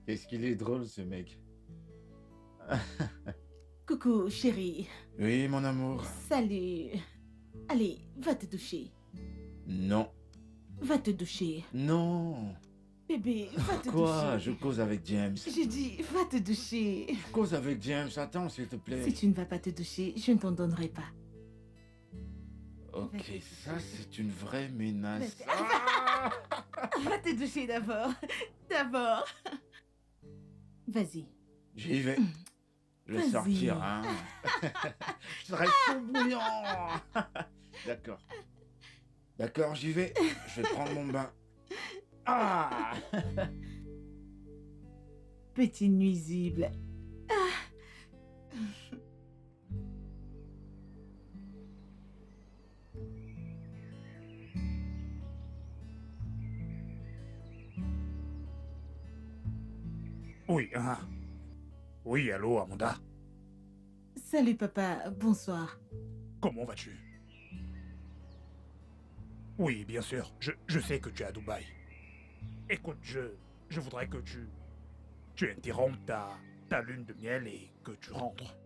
Qu'est-ce qu'il est drôle, ce mec. Coucou, chérie. Oui, mon amour. Salut. Allez, va te doucher. Non. Va te doucher. Non. Bébé, va te Quoi? Je doucher. cause avec James. J'ai dit, va te doucher. Je cause avec James. Attends, s'il te plaît. Si tu ne vas pas te doucher, je ne t'en donnerai pas. Ok, ça, c'est une vraie menace. Vas-y. Ah. Va te doucher d'abord. D'abord. Vas-y. J'y vais. Je vais Vas-y. sortir, hein. Je serai tout bouillant. D'accord. D'accord, j'y vais. Je vais prendre mon bain. Ah. Petit nuisible. Oui, hein. Oui, allô, Amanda. Salut papa, bonsoir. Comment vas-tu? Oui, bien sûr. Je sais que tu es à Dubaï. Écoute, je voudrais que tu interrompes ta lune de miel et que tu rentres.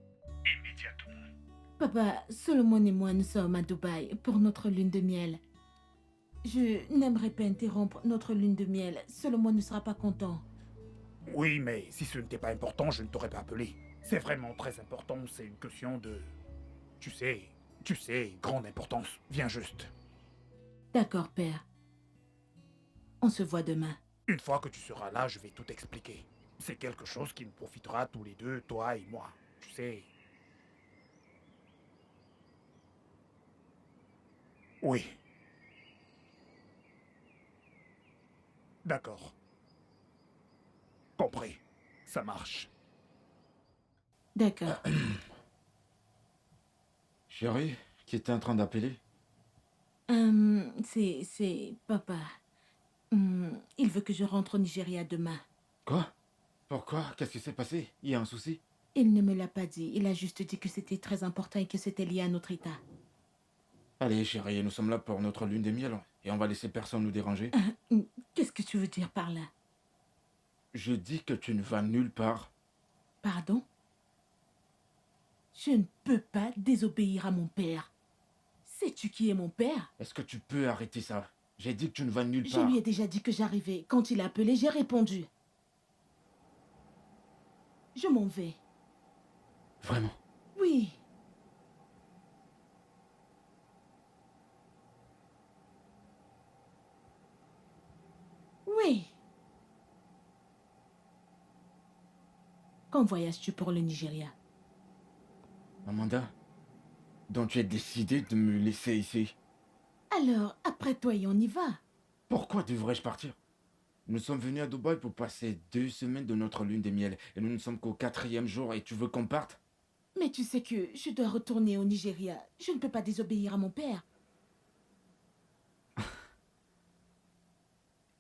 Immédiatement. Papa, Solomon et moi nous sommes à Dubaï pour notre lune de miel. Je n'aimerais pas interrompre notre lune de miel. Solomon ne sera pas content. Oui, mais si ce n'était pas important, je ne t'aurais pas appelé. C'est vraiment très important, c'est une question de... Tu sais, grande importance. Viens juste. D'accord, père. On se voit demain. Une fois que tu seras là, je vais tout expliquer. C'est quelque chose qui nous profitera tous les deux, toi et moi. Tu sais... Oui. D'accord. Compris. Ça marche. D'accord. Chérie, qui était en train d'appeler? C'est papa. Il veut que je rentre au Nigeria demain. Quoi? Pourquoi? Qu'est-ce qui s'est passé? Il y a un souci? Il ne me l'a pas dit. Il a juste dit que c'était très important et que c'était lié à notre état. Allez, chérie, nous sommes là pour notre lune de miel et on va laisser personne nous déranger. Qu'est-ce que tu veux dire par là? Je dis que tu ne vas nulle part. Pardon? Je ne peux pas désobéir à mon père. Sais-tu qui est mon père? Est-ce que tu peux arrêter ça? J'ai dit que tu ne vas nulle Je part. lui ai déjà dit que j'arrivais. Quand il a appelé, j'ai répondu. Je m'en vais. Vraiment? Oui. Oui. Quand voyages-tu pour le Nigeria? Amanda, donc tu es décidé de me laisser ici. Alors, après toi et on y va. Pourquoi devrais-je partir? Nous sommes venus à Dubaï pour passer 2 semaines de notre lune de miel et nous ne sommes qu'au 4e jour et tu veux qu'on parte? Mais tu sais que je dois retourner au Nigeria. Je ne peux pas désobéir à mon père.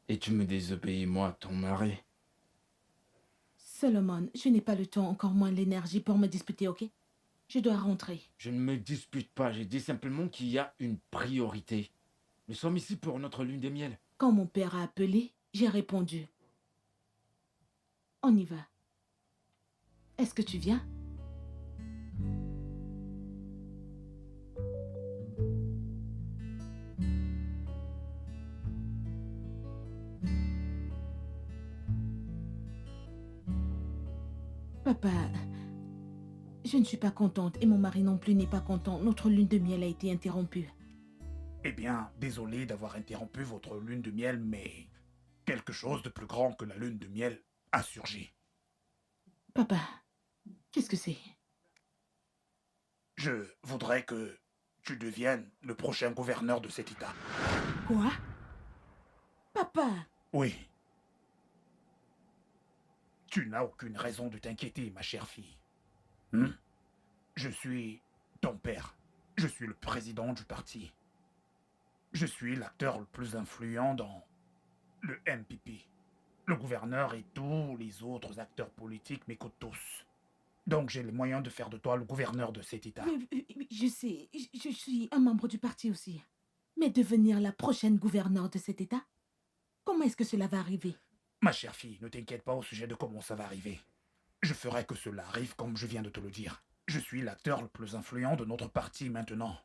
Et tu me désobéis, moi, ton mari. Solomon, je n'ai pas le temps, encore moins l'énergie pour me disputer, ok? Je dois rentrer. Je ne me dispute pas, j'ai dit simplement qu'il y a une priorité. Nous sommes ici pour notre lune de miel. Quand mon père a appelé, j'ai répondu. On y va. Est-ce que tu viens? Papa, je ne suis pas contente et mon mari non plus n'est pas content. Notre lune de miel a été interrompue. Eh bien, désolé d'avoir interrompu votre lune de miel, mais quelque chose de plus grand que la lune de miel a surgi. Papa, qu'est-ce que c'est? Je voudrais que tu deviennes le prochain gouverneur de cet État. Quoi? Papa! Oui. Tu n'as aucune raison de t'inquiéter, ma chère fille. Je suis ton père. Je suis le président du parti. Je suis l'acteur le plus influent dans le MPP. Le gouverneur et tous les autres acteurs politiques m'écoutent tous. Donc j'ai les moyens de faire de toi le gouverneur de cet État. Oui, je sais, je suis un membre du parti aussi. Mais devenir la prochaine gouverneure de cet État? Comment est-ce que cela va arriver? Ma chère fille, ne t'inquiète pas au sujet de comment ça va arriver. Je ferai que cela arrive comme je viens de te le dire. Je suis l'acteur le plus influent de notre parti maintenant.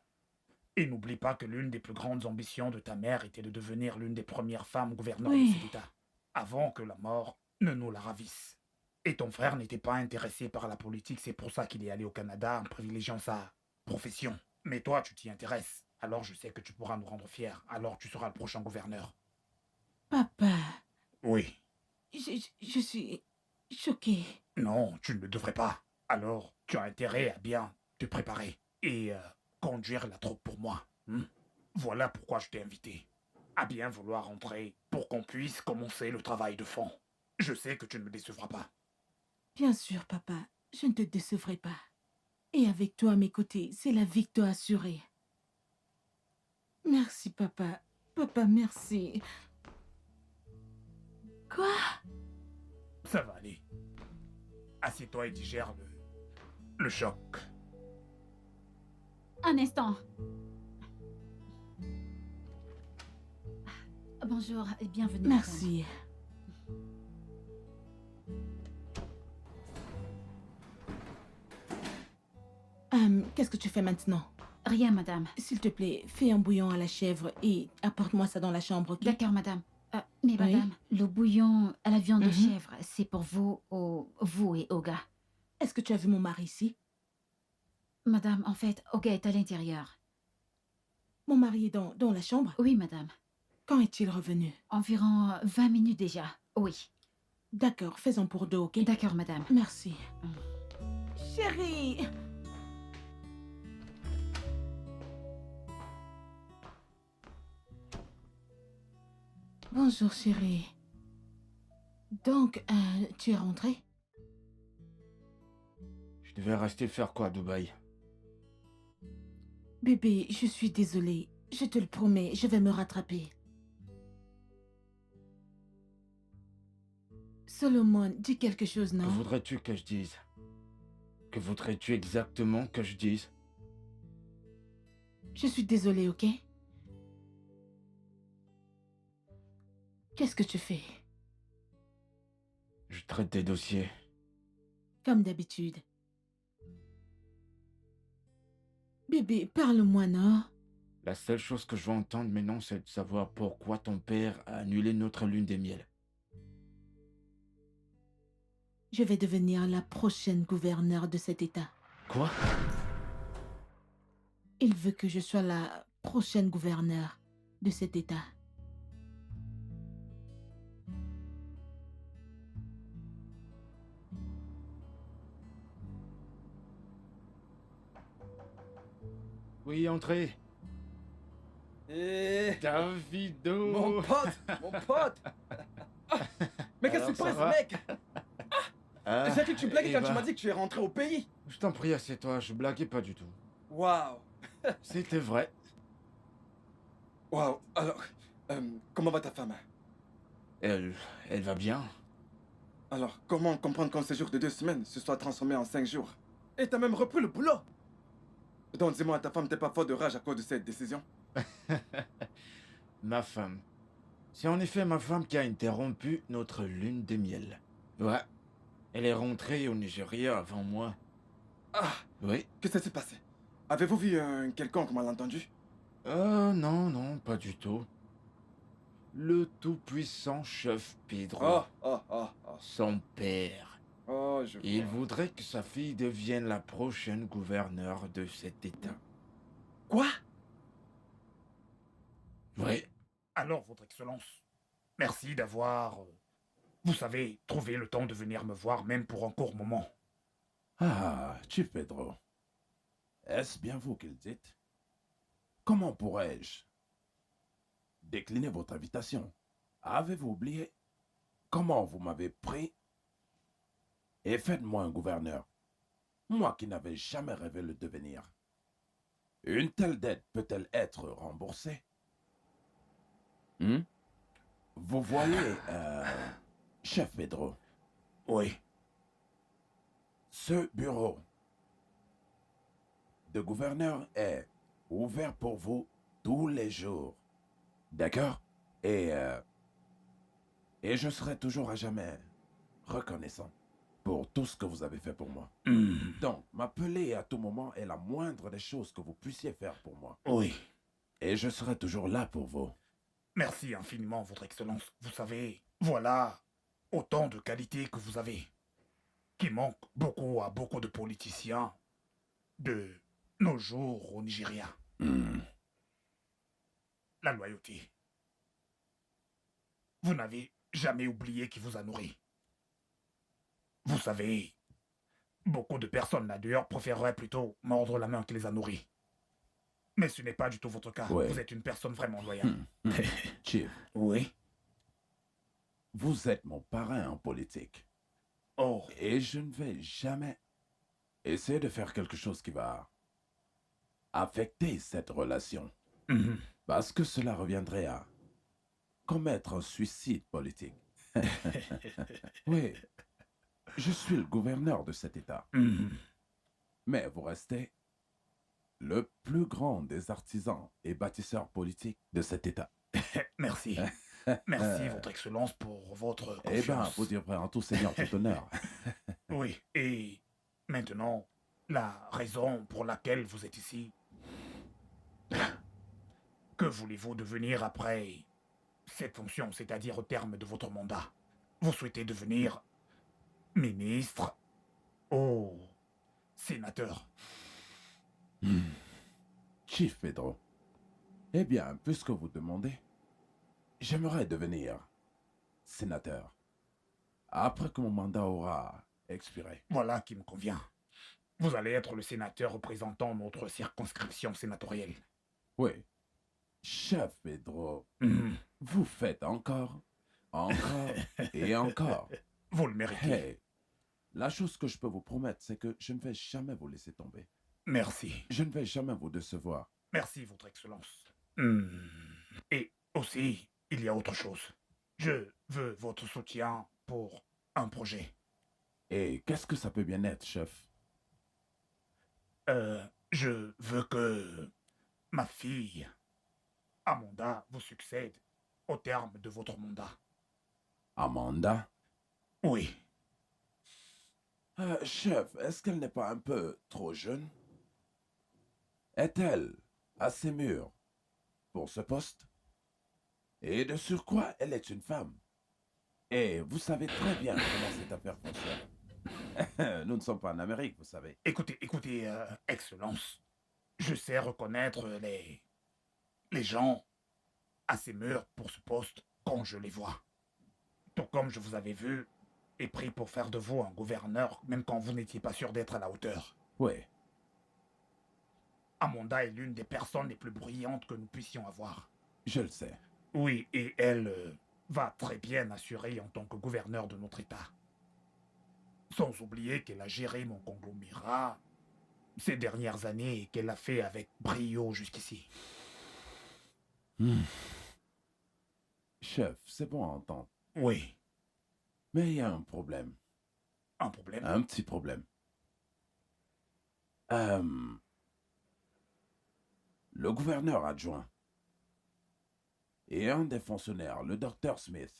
Et n'oublie pas que l'une des plus grandes ambitions de ta mère était de devenir l'une des premières femmes gouverneurs de Oui. cet État, avant que la mort ne nous la ravisse. Et ton frère n'était pas intéressé par la politique, c'est pour ça qu'il est allé au Canada en privilégiant sa profession. Mais toi, tu t'y intéresses. Alors je sais que tu pourras nous rendre fiers. Alors tu seras le prochain gouverneur. Papa, Oui. je suis choquée. Non, tu ne le devrais pas. Alors, tu as intérêt à bien te préparer et conduire la troupe pour moi. Voilà pourquoi je t'ai invité. À bien vouloir rentrer pour qu'on puisse commencer le travail de fond. Je sais que tu ne me décevras pas. Bien sûr, papa, je ne te décevrai pas. Et avec toi à mes côtés, c'est la victoire assurée. Merci, papa. Papa, merci. Quoi? Ça va aller. Assieds-toi et digère le choc. Un instant. Bonjour et bienvenue. Merci. Qu'est-ce que tu fais maintenant? Madame. Rien, madame. S'il te plaît, fais un bouillon à la chèvre et apporte-moi ça dans la chambre, ok? D'accord, madame. Mais Oui. madame, le bouillon à la viande de Mhm. chèvre, c'est pour vous et Oga. Est-ce que tu as vu mon mari ici? Madame, en fait, Oga est à l'intérieur. Mon mari est dans la chambre? Oui, madame. Quand est-il revenu? Environ 20 minutes déjà. Oui. D'accord, fais-en pour deux, ok? D'accord, madame. Merci. Chérie! Bonjour, chérie. Donc, tu es rentrée? Je devais rester faire quoi à Dubaï? Bébé, je suis désolée. Je te le promets, je vais me rattraper. Solomon, dis quelque chose, Que non? voudrais-tu que je dise? Que voudrais-tu exactement que je dise? Je suis désolée, ok? Qu'est-ce que tu fais? Je traite des dossiers. Comme d'habitude. Bébé, parle-moi, non? La seule chose que je veux entendre maintenant, c'est de savoir pourquoi ton père a annulé notre lune des miels. Je vais devenir la prochaine gouverneure de cet État. Quoi? Il veut que je sois la prochaine gouverneure de cet État. Oui, entrez. Davido. Mon pote, mon pote. Mais qu'est-ce qui se Alors, ça passe, va? mec? Ah, J'ai cru que tu blaguais eh quand tu ben, m'as dit que tu es rentré au pays. Je t'en prie, assieds-toi, je blaguais pas du tout. Waouh, C'était vrai. waouh. Alors, comment va ta femme? Elle va bien. Alors, comment comprendre qu'un séjour de 2 semaines se soit transformé en 5 jours? Et t'as même repris le boulot. Donc dis-moi, ta femme t'es pas fort de rage à cause de cette décision? Ma femme. C'est en effet ma femme qui a interrompu notre lune de miel. Ouais. Elle est rentrée au Nigeria avant moi. Ah, Oui. qu'est-ce qui s'est passé? Avez-vous vu un quelconque malentendu? Non, non, pas du tout. Le tout-puissant chef Pedro, Oh, son père, oh, je il vois. voudrait que sa fille devienne la prochaine gouverneure de cet État. Quoi? Oui. Alors, Votre Excellence, merci d'avoir, vous savez, trouvé le temps de venir me voir, même pour un court moment. Ah, Chief Pedro. Est-ce bien vous qui le dites? Comment pourrais-je décliner votre invitation? Avez-vous oublié comment vous m'avez pris? Et faites-moi un gouverneur. Moi qui n'avais jamais rêvé le devenir. Une telle dette peut-elle être remboursée? Vous voyez, Chef Pedro, Oui. ce bureau de gouverneur est ouvert pour vous tous les jours. D'accord? Et Et je serai toujours à jamais reconnaissant pour tout ce que vous avez fait pour moi. Donc, m'appeler à tout moment est la moindre des choses que vous puissiez faire pour moi. Oui. Et je serai toujours là pour vous. Merci infiniment, Votre Excellence. Vous savez, voilà autant de qualités que vous avez, qui manquent beaucoup à beaucoup de politiciens de nos jours au Nigeria. La loyauté. Vous n'avez jamais oublié qui vous a nourri. Vous savez, beaucoup de personnes là d'ailleurs préféreraient plutôt mordre la main qui les a nourris. Mais ce n'est pas du tout votre cas. Ouais. Vous êtes une personne vraiment loyale. Chief, Oui. vous êtes mon parrain en politique. Oh. Et je ne vais jamais essayer de faire quelque chose qui va affecter cette relation. Mhm. Parce que cela reviendrait à commettre un suicide politique. Oui, je suis le gouverneur de cet État. Mhm. Mais vous restez le plus grand des artisans et bâtisseurs politiques de cet État. Merci. Merci, Votre Excellence, pour votre Eh bien, confiance. vous dire vrai en tout seigneur, tout honneur. Oui, et maintenant, la raison pour laquelle vous êtes ici. Que voulez-vous devenir après cette fonction, c'est-à-dire au terme de votre mandat? Vous souhaitez devenir ministre ou sénateur? Chief Pedro. Eh bien, puisque vous demandez, j'aimerais devenir sénateur. Après que mon mandat aura expiré. Voilà qui me convient. Vous allez être le sénateur représentant notre circonscription sénatoriale. Oui. Chef Pedro, Mhm. vous faites encore et encore. Vous le méritez. Hey, la chose que je peux vous promettre, c'est que je ne vais jamais vous laisser tomber. Merci. Je ne vais jamais vous décevoir. Merci, Votre Excellence. Et aussi, il y a autre chose. Je veux votre soutien pour un projet. Et qu'est-ce que ça peut bien être, chef? Je veux que ma fille, Amanda, vous succède au terme de votre mandat. Amanda? Oui. Chef, est-ce qu'elle n'est pas un peu trop jeune? Est-elle assez mûre pour ce poste? Et de surcroît, elle est une femme. Et vous savez très bien comment cette affaire fonctionne. Nous ne sommes pas en Amérique, vous savez. Écoutez, Excellence. Je sais reconnaître les gens assez mûrs pour ce poste quand je les vois. Tout comme je vous avais vu et pris pour faire de vous un gouverneur, même quand vous n'étiez pas sûr d'être à la hauteur. Oui. Amanda est l'une des personnes les plus brillantes que nous puissions avoir. Je le sais. Oui, et elle va très bien assurer en tant que gouverneur de notre État. Sans oublier qu'elle a géré mon conglomérat ces dernières années et qu'elle l'a fait avec brio jusqu'ici. Chef, c'est bon à entendre. Oui, Mais il y a un problème. un problème. Un petit problème. Le gouverneur adjoint et un des fonctionnaires, le docteur Smith,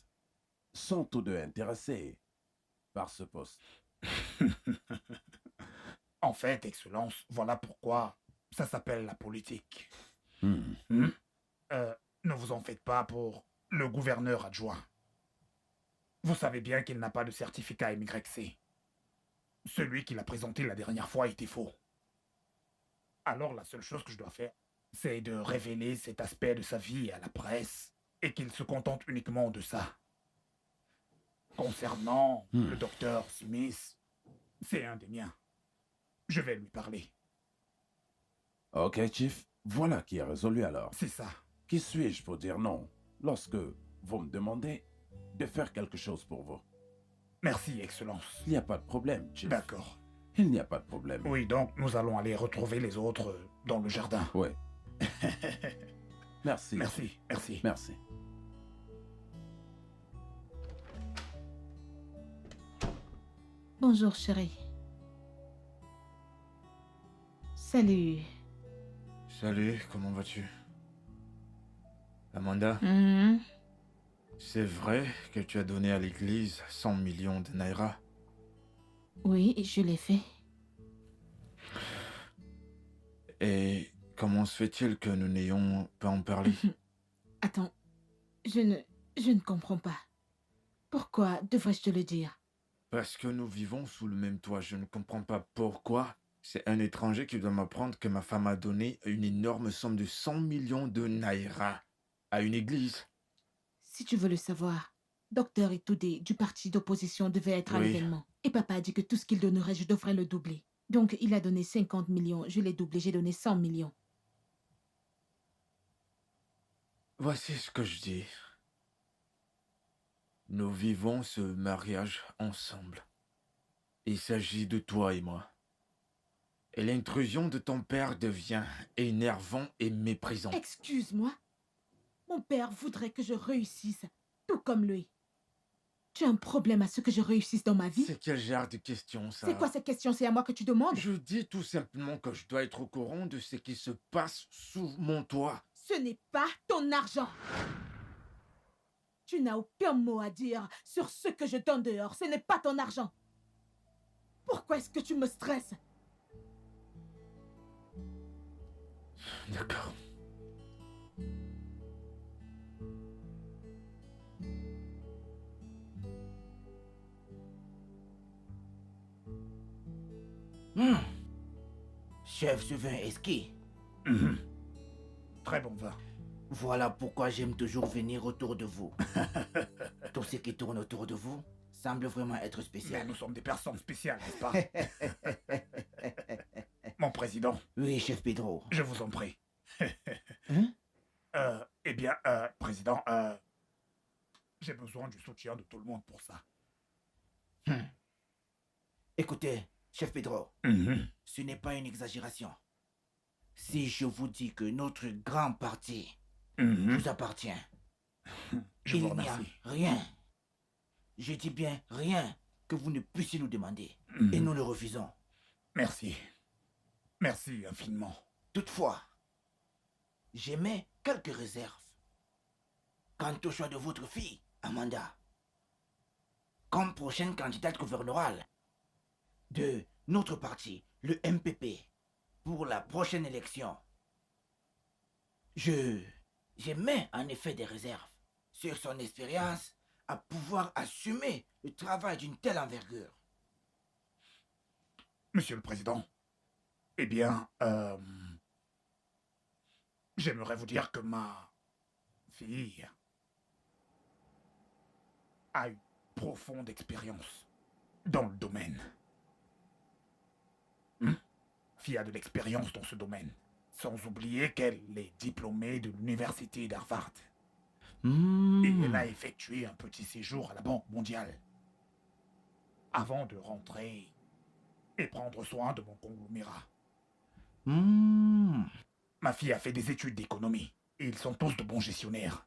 sont tous deux intéressés par ce poste. En fait, Excellence, voilà pourquoi ça s'appelle la politique. Hmm. Ne vous en faites pas pour le gouverneur adjoint. Vous savez bien qu'il n'a pas de certificat MYC. Celui qu'il a présenté la dernière fois était faux. Alors la seule chose que je dois faire, c'est de révéler cet aspect de sa vie à la presse et qu'il se contente uniquement de ça. Concernant le docteur Smith, c'est un des miens. Je vais lui parler. Ok, Chief, voilà qui est résolu alors. C'est ça. Qui suis-je pour dire non lorsque vous me demandez de faire quelque chose pour vous? Merci, Excellence. Il n'y a pas de problème, Chief. D'accord. Il n'y a pas de problème. Oui, donc nous allons aller retrouver les autres dans le jardin. Oui. Merci. Merci, merci. Merci. Bonjour, chérie. Salut. Salut, comment vas-tu? Amanda, C'est vrai que tu as donné à l'église 100 millions de naira. Oui, je l'ai fait. Et comment se fait-il que nous n'ayons pas en parlé? Attends, je ne comprends pas. Pourquoi devrais-je te le dire? Parce que nous vivons sous le même toit. Je ne comprends pas pourquoi. C'est un étranger qui doit m'apprendre que ma femme a donné une énorme somme de 100 millions de naira à une église. Si tu veux le savoir, Docteur Itoudé du parti d'opposition devait être à Oui. l'événement. Et papa a dit que tout ce qu'il donnerait, je devrais le doubler. Donc, il a donné 50 millions, je l'ai doublé, j'ai donné 100 millions. Voici ce que je dis. Nous vivons ce mariage ensemble. Il s'agit de toi et moi. Et l'intrusion de ton père devient énervant et méprisant. Excuse-moi. Mon père voudrait que je réussisse, tout comme lui. Tu as un problème à ce que je réussisse dans ma vie? C'est quel genre de question, ça? C'est quoi cette question? C'est à moi que tu demandes? Je dis tout simplement que je dois être au courant de ce qui se passe sous mon toit. Ce n'est pas ton argent. Tu n'as aucun mot à dire sur ce que je donne dehors. Ce n'est pas ton argent. Pourquoi est-ce que tu me stresses? D'accord. Chef, ce vin est ski. Mhm. Très bon vin. Voilà pourquoi j'aime toujours venir autour de vous. Tout ce qui tourne autour de vous semble vraiment être Mais spécial. nous sommes des personnes spéciales, n'est-ce pas? Mon président, Oui, chef Pedro. je vous en prie. Hein? Eh bien, président, j'ai besoin du soutien de tout le monde pour ça. Écoutez, chef Pedro, Mhm. ce n'est pas une exagération. Si je vous dis que notre grand parti Mhm. vous appartient, Je vous il n'y a remercie. rien, je dis bien rien, que vous ne puissiez nous demander. Mhm. Et nous le refusons. Merci. Merci infiniment. Toutefois, j'émets quelques réserves. Quant au choix de votre fille, Amanda, comme prochaine candidate gouverneurale de notre parti, le MPP, pour la prochaine élection, j'émets en effet des réserves sur son expérience à pouvoir assumer le travail d'une telle envergure. Monsieur le Président, eh bien, j'aimerais vous dire que ma fille a une profonde expérience dans le domaine. Fille a de l'expérience dans ce domaine, sans oublier qu'elle est diplômée de l'université d'Harvard. Et elle a effectué un petit séjour à la Banque mondiale avant de rentrer et prendre soin de mon conglomérat. Ma fille a fait des études d'économie et ils sont tous de bons gestionnaires.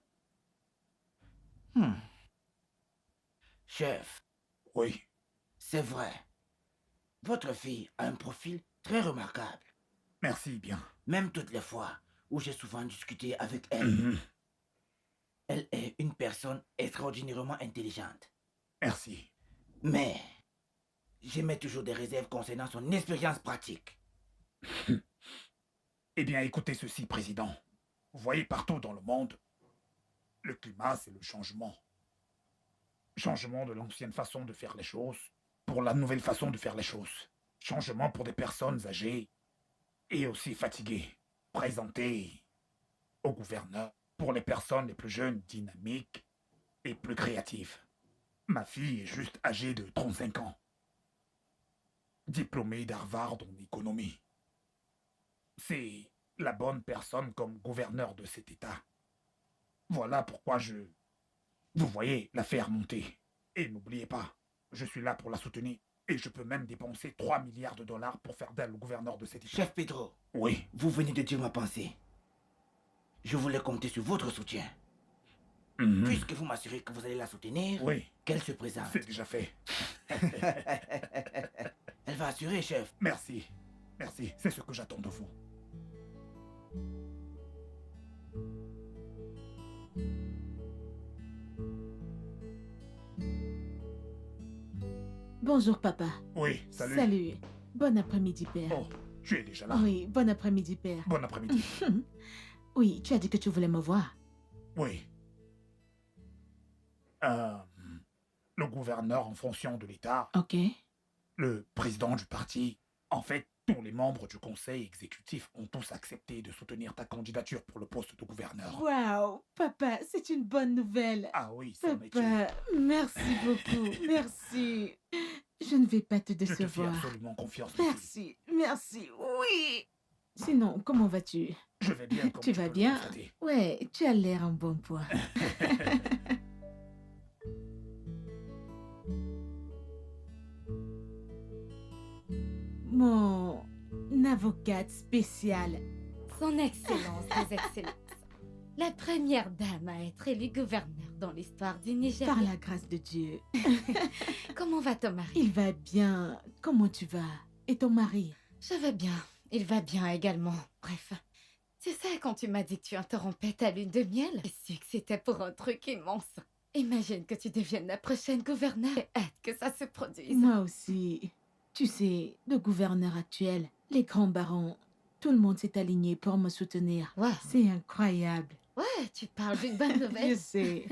Chef, Oui, c'est vrai. Votre fille a un profil très remarquable. merci bien. Même toutes les fois où j'ai souvent discuté avec elle, Mhm. elle est une personne extraordinairement intelligente. Merci. Mais j'émets toujours des réserves concernant son expérience pratique. Eh bien, écoutez ceci, Président. Vous voyez partout dans le monde, le climat, c'est le changement. Changement de l'ancienne façon de faire les choses pour la nouvelle façon de faire les choses. Changement pour des personnes âgées et aussi fatiguées. Présenté au gouverneur pour les personnes les plus jeunes, dynamiques et plus créatives. Ma fille est juste âgée de 35 ans. Diplômée d'Harvard en économie. C'est la bonne personne comme gouverneur de cet État. Voilà pourquoi vous voyez, la faire monter. Et n'oubliez pas, je suis là pour la soutenir. Et je peux même dépenser 3 milliards de dollars pour faire d'elle le gouverneur de cet État. Chef Pedro, Oui. vous venez de dire ma pensée. Je voulais compter sur votre soutien. Mhm. Puisque vous m'assurez que vous allez la soutenir, Oui, qu'elle se présente. c'est déjà fait. Elle va assurer, chef. Merci. Merci, c'est ce que j'attends de vous. Bonjour, papa. Oui, salut. Salut. Bon après-midi, père. Oh, tu es déjà là. Oui, bon après-midi, père. Bon après-midi. Oui, tu as dit que tu voulais me voir. Oui. Le gouverneur en fonction de l'État, Ok. le président du parti, en fait, tous les membres du conseil exécutif ont tous accepté de soutenir ta candidature pour le poste de gouverneur. Waouh, papa, c'est une bonne nouvelle. Ah oui, c'en est une. Papa, merci beaucoup. Merci. Je ne vais pas te Je te fais décevoir. absolument confiance. ma fille. Merci, merci, oui. Sinon, comment vas-tu? Je vais bien comme Tu tu vas peux le bien? constater. Ouais, tu as l'air en bon point. Mon avocate spéciale. Son Excellence des Excellences. La première dame à être élue gouverneur dans l'histoire du Nigeria. Par la grâce de Dieu. Comment va ton mari? Il va bien. Comment tu vas? Et ton mari? Je vais bien. Il va bien également. Bref. Tu sais, quand tu m'as dit que tu interrompais ta lune de miel, j'ai su que c'était pour un truc immense. Imagine que tu deviennes la prochaine gouverneure. J'ai hâte que ça se produise. Moi aussi. Tu sais, le gouverneur actuel, les grands barons, tout le monde s'est aligné pour me soutenir. Wow. C'est incroyable. Ouais, tu parles d'une bonne Je nouvelle. sais.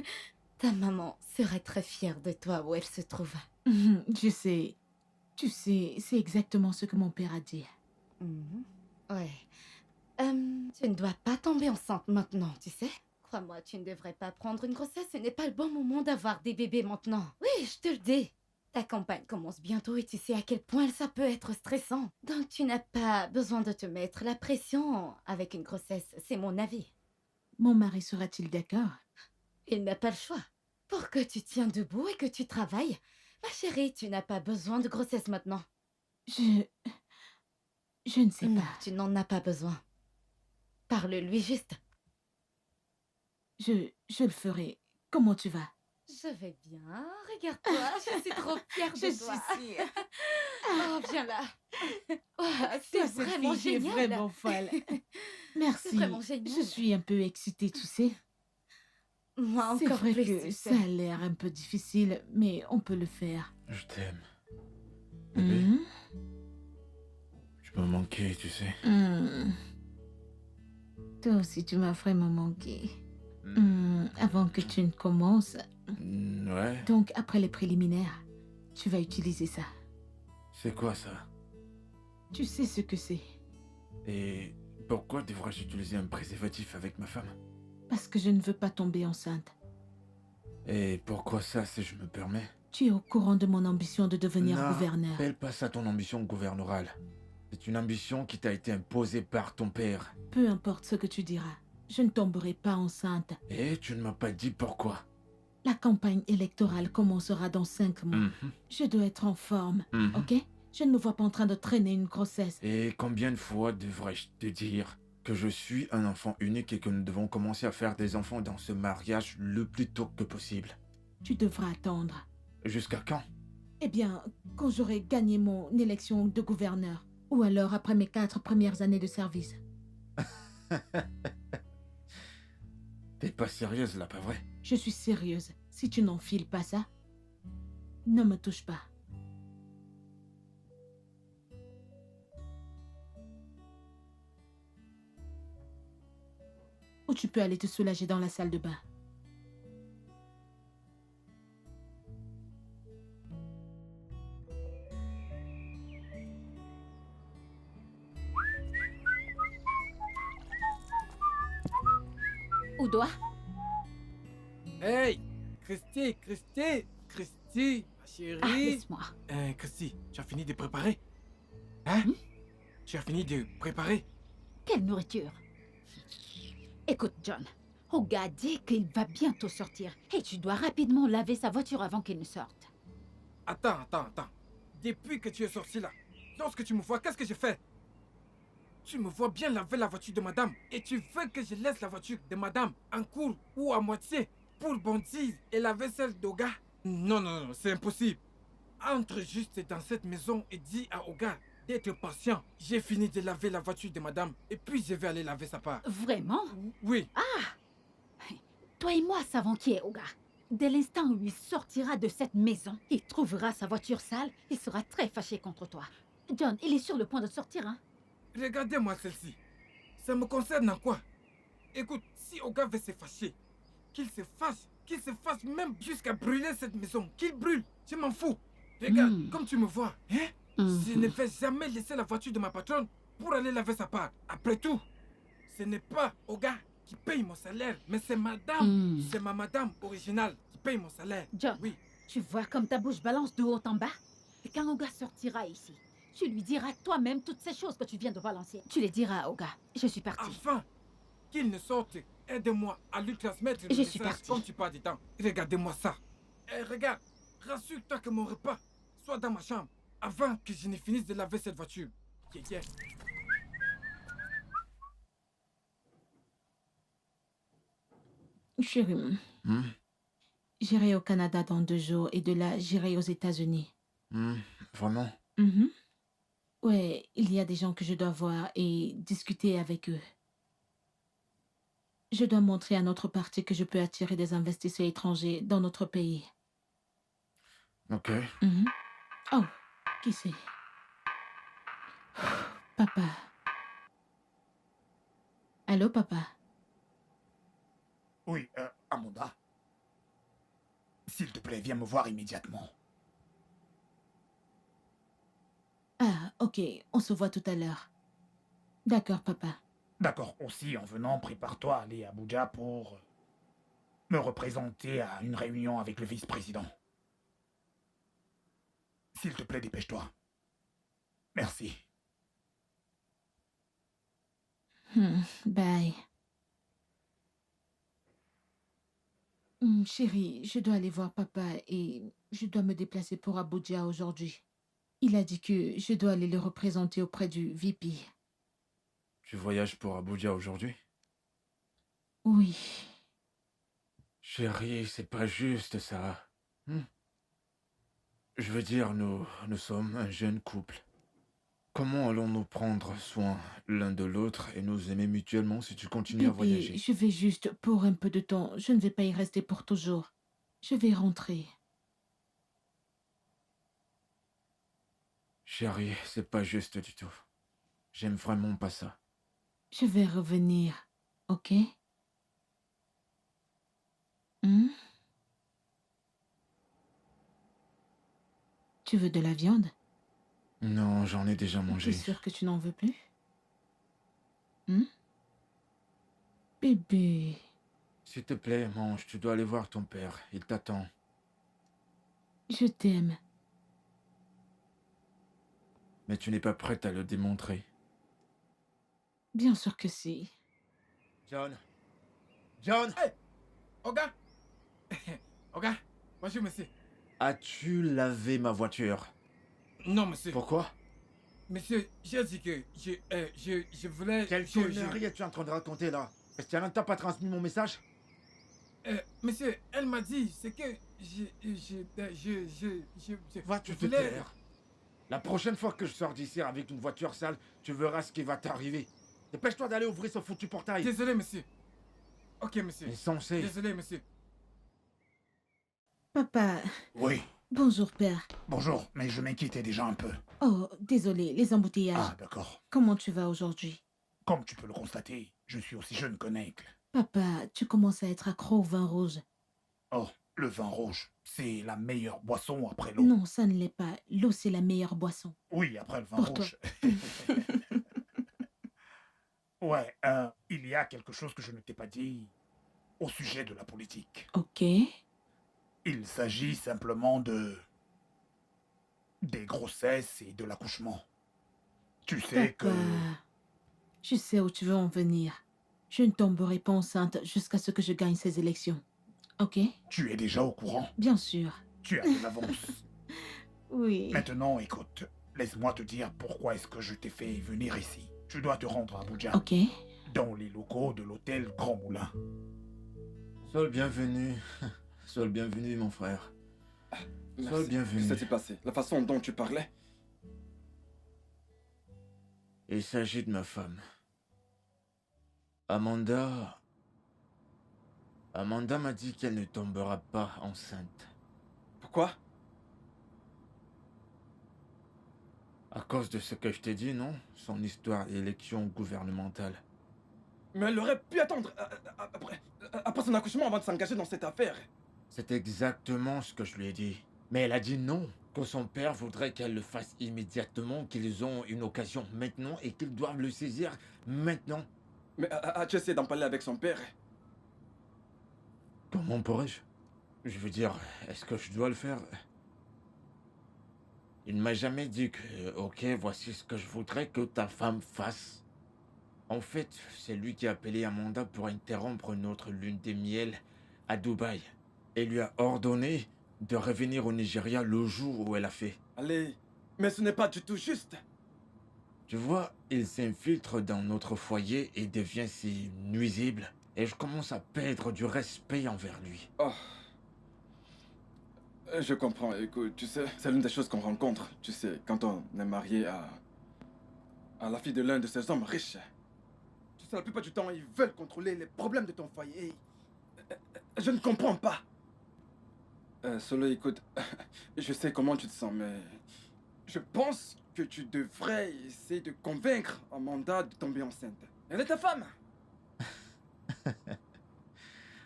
Ta maman serait très fière de toi où elle se trouve. Je sais. Tu sais, c'est exactement ce que mon père a dit. Mhm. Ouais. Tu ne dois pas tomber enceinte maintenant, tu sais. Crois-moi, tu ne devrais pas prendre une grossesse. Ce n'est pas le bon moment d'avoir des bébés maintenant. Oui, je te le dis. Ta campagne commence bientôt et tu sais à quel point ça peut être stressant. Donc tu n'as pas besoin de te mettre la pression avec une grossesse, c'est mon avis. Mon mari sera-t-il d'accord? Il n'a pas le choix. Pour que tu tiens debout et que tu travailles, ma chérie, tu n'as pas besoin de grossesse maintenant. Je ne sais Non, pas. tu n'en as pas besoin. Parle-lui juste. Je le ferai. Comment tu vas? Je vais bien. Regarde-toi, je suis trop fière de Je toi. suis si... Oh, viens là. Oh, c'est Toi, cette vraiment fille est génial. vraiment folle. Merci. C'est vraiment génial. Je suis un peu excitée, tu sais. Moi C'est encore vrai plus. que tu ça sais. a l'air un peu difficile, mais on peut le faire. Je t'aime. Bébé, Mhm. tu m'as manqué, tu sais. Toi aussi, tu m'as vraiment manqué. Avant que tu ne commences, Ouais. donc après les préliminaires, tu vas utiliser ça. C'est quoi ça? Tu sais ce que c'est. Et pourquoi devrais-je utiliser un préservatif avec ma femme? Parce que je ne veux pas tomber enceinte. Et pourquoi ça, si je me permets? Tu es au courant de mon ambition de devenir gouverneur. N'appelle pas ça ton ambition gouverneur. C'est une ambition qui t'a été imposée par ton père. Peu importe ce que tu diras, je ne tomberai pas enceinte. Et tu ne m'as pas dit pourquoi. La campagne électorale commencera dans 5 mois. Mhm, Je dois être en forme, mhm. ok? Je ne me vois pas en train de traîner une grossesse. Et combien de fois devrais-je te dire que je suis un enfant unique et que nous devons commencer à faire des enfants dans ce mariage le plus tôt que possible? Tu devras attendre. Jusqu'à quand? Eh bien, quand j'aurai gagné mon élection de gouverneur. Ou alors après mes 4 premières années de service. T'es pas sérieuse là, pas vrai? Je suis sérieuse. Si tu n'enfiles pas ça, ne me touche pas. Ou tu peux aller te soulager dans la salle de bain. Où doit? Hey, Christy, ma chérie. Ah, laisse-moi. Christy, tu as fini de préparer? Hein? Tu as fini de préparer? Quelle nourriture? Écoute, John. Oga dit qu'il va bientôt sortir et tu dois rapidement laver sa voiture avant qu'il ne sorte. Attends. Depuis que tu es sorti là, lorsque tu me vois, qu'est-ce que je fais? Tu me vois bien laver la voiture de madame et tu veux que je laisse la voiture de madame en cours ou à moitié pour bondir et laver celle d'Oga? Non, c'est impossible. Entre juste dans cette maison et dis à Oga d'être patient. J'ai fini de laver la voiture de madame et puis je vais aller laver sa part. Vraiment? Oui, Toi et moi savons qui est Oga. Dès l'instant où il sortira de cette maison, il trouvera sa voiture sale, il sera très fâché contre toi. John, il est sur le point de sortir, hein? Regardez-moi celle-ci. Ça me concerne en quoi? Écoute, si Oga veut se fâcher, qu'il se fasse même jusqu'à brûler cette maison, qu'il brûle, je m'en fous. Regarde, comme tu me vois, hein? Je ne vais jamais laisser la voiture de ma patronne pour aller laver sa part. Après tout, ce n'est pas Oga qui paye mon salaire, mais c'est madame. C'est ma madame originale qui paye mon salaire. John, Oui. tu vois comme ta bouche balance de haut en bas? Et quand Oga sortira ici, tu lui diras toi-même toutes ces choses que tu viens de balancer. Tu les diras à Oga. Je suis partie. Enfin, qu'il ne sorte, aide-moi à lui transmettre le Je suis message partie. comme tu parles du temps. Regardez-moi ça. Et regarde, rassure-toi que mon repas soit dans ma chambre avant que je ne finisse de laver cette voiture. Yeah. Chérie, j'irai au Canada dans 2 jours et de là, j'irai aux États-Unis. Vraiment? Mhm. Ouais, il y a des gens que je dois voir et discuter avec eux. Je dois montrer à notre parti que je peux attirer des investisseurs étrangers dans notre pays. Ok. Mhm. Oh, qui c'est? Papa. Allô, papa? Oui, Amanda. S'il te plaît, viens me voir immédiatement. Ah, ok, on se voit tout à l'heure. D'accord, papa. D'accord, aussi en venant, prépare-toi à aller à Abuja pour me représenter à une réunion avec le vice-président. S'il te plaît, dépêche-toi. Merci. Bye. Chérie, je dois aller voir papa et je dois me déplacer pour Abuja aujourd'hui. Il a dit que je dois aller le représenter auprès du VP. Tu voyages pour Abuja aujourd'hui? Oui. Chérie, c'est pas juste ça. Je veux dire, nous sommes un jeune couple. Comment allons-nous prendre soin l'un de l'autre et nous aimer mutuellement si tu continues à Bébé, voyager? je vais juste pour un peu de temps. Je ne vais pas y rester pour toujours. Je vais rentrer. Chérie, c'est pas juste du tout. J'aime vraiment pas ça. Je vais revenir, ok? Tu veux de la viande? Non, j'en ai déjà Tu es mangé. sûr que tu n'en veux plus? Bébé, S'il te plaît, mange, tu dois aller voir ton père. Il t'attend. je t'aime. Mais tu n'es pas prête à le démontrer. Bien sûr que si. John! John! Hey, Oga! Oga, bonjour, monsieur. As-tu lavé ma voiture? Non, monsieur. Pourquoi? Monsieur, j'ai dit que je voulais... Quelle connerie es-tu en train de raconter là? Est-ce qu'elle n'a pas transmis mon message? Monsieur, elle m'a dit, c'est que Va-tu te voulais- taire? La prochaine fois que je sors d'ici avec une voiture sale, tu verras ce qui va t'arriver. Dépêche-toi d'aller ouvrir ce foutu portail. Désolé, monsieur. Ok, monsieur. Insensé. Désolé, monsieur. Papa, Oui, bonjour père. bonjour, mais je m'inquiétais déjà un peu. Oh, désolé, les embouteillages. Ah, d'accord. Comment tu vas aujourd'hui? Comme tu peux le constater, je suis aussi jeune que Nègre. Papa, tu commences à être accro au vin rouge. Oh, le vin rouge, c'est la meilleure boisson après l'eau. Non, ça ne l'est pas. L'eau, c'est la meilleure boisson. Oui, après le vin Pour toi. rouge. Ouais, il y a quelque chose que je ne t'ai pas dit au sujet de la politique. Ok. Il s'agit simplement des grossesses et de l'accouchement. Tu sais que... Papa, je sais où tu veux en venir. Je ne tomberai pas enceinte jusqu'à ce que je gagne ces élections. Ok? Tu es déjà au courant. Bien sûr. Tu as de l'avance. Oui. Maintenant, écoute, laisse-moi te dire pourquoi est-ce que je t'ai fait venir ici. Tu dois te rendre à Abuja, Ok. dans les locaux de l'hôtel Grand Moulin. Sois le bienvenu. Sois le bienvenu, mon frère. Sois le Merci. bienvenu. Qu'est-ce qui s'est passé? La façon dont tu parlais? Il s'agit de ma femme. Amanda Amanda m'a dit qu'elle ne tombera pas enceinte. Pourquoi? À cause de ce que je t'ai dit, non? Son histoire d'élection gouvernementale. Mais elle aurait pu attendre après son accouchement avant de s'engager dans cette affaire. C'est exactement ce que je lui ai dit. Mais elle a dit non, que son père voudrait qu'elle le fasse immédiatement, qu'ils ont une occasion maintenant et qu'ils doivent le saisir maintenant. Mais as-tu essayé d'en parler avec son père? Comment pourrais-je? Je veux dire, est-ce que je dois le faire? Il ne m'a jamais dit que, ok, voici ce que je voudrais que ta femme fasse. En fait, c'est lui qui a appelé Amanda pour interrompre notre lune de miel à Dubaï et lui a ordonné de revenir au Nigeria le jour où elle a fait. Allez, mais ce n'est pas du tout juste. Tu vois, il s'infiltre dans notre foyer et devient si nuisible. Et je commence à perdre du respect envers lui. Oh. Je comprends, écoute, tu sais, c'est l'une des choses qu'on rencontre, tu sais, quand on est marié à la fille de l'un de ces hommes riches. Tu sais, la plupart du temps, ils veulent contrôler les problèmes de ton foyer. Je ne comprends pas. Solo, écoute, je sais comment tu te sens, mais je pense que tu devrais essayer de convaincre Amanda de tomber enceinte. Elle est ta femme.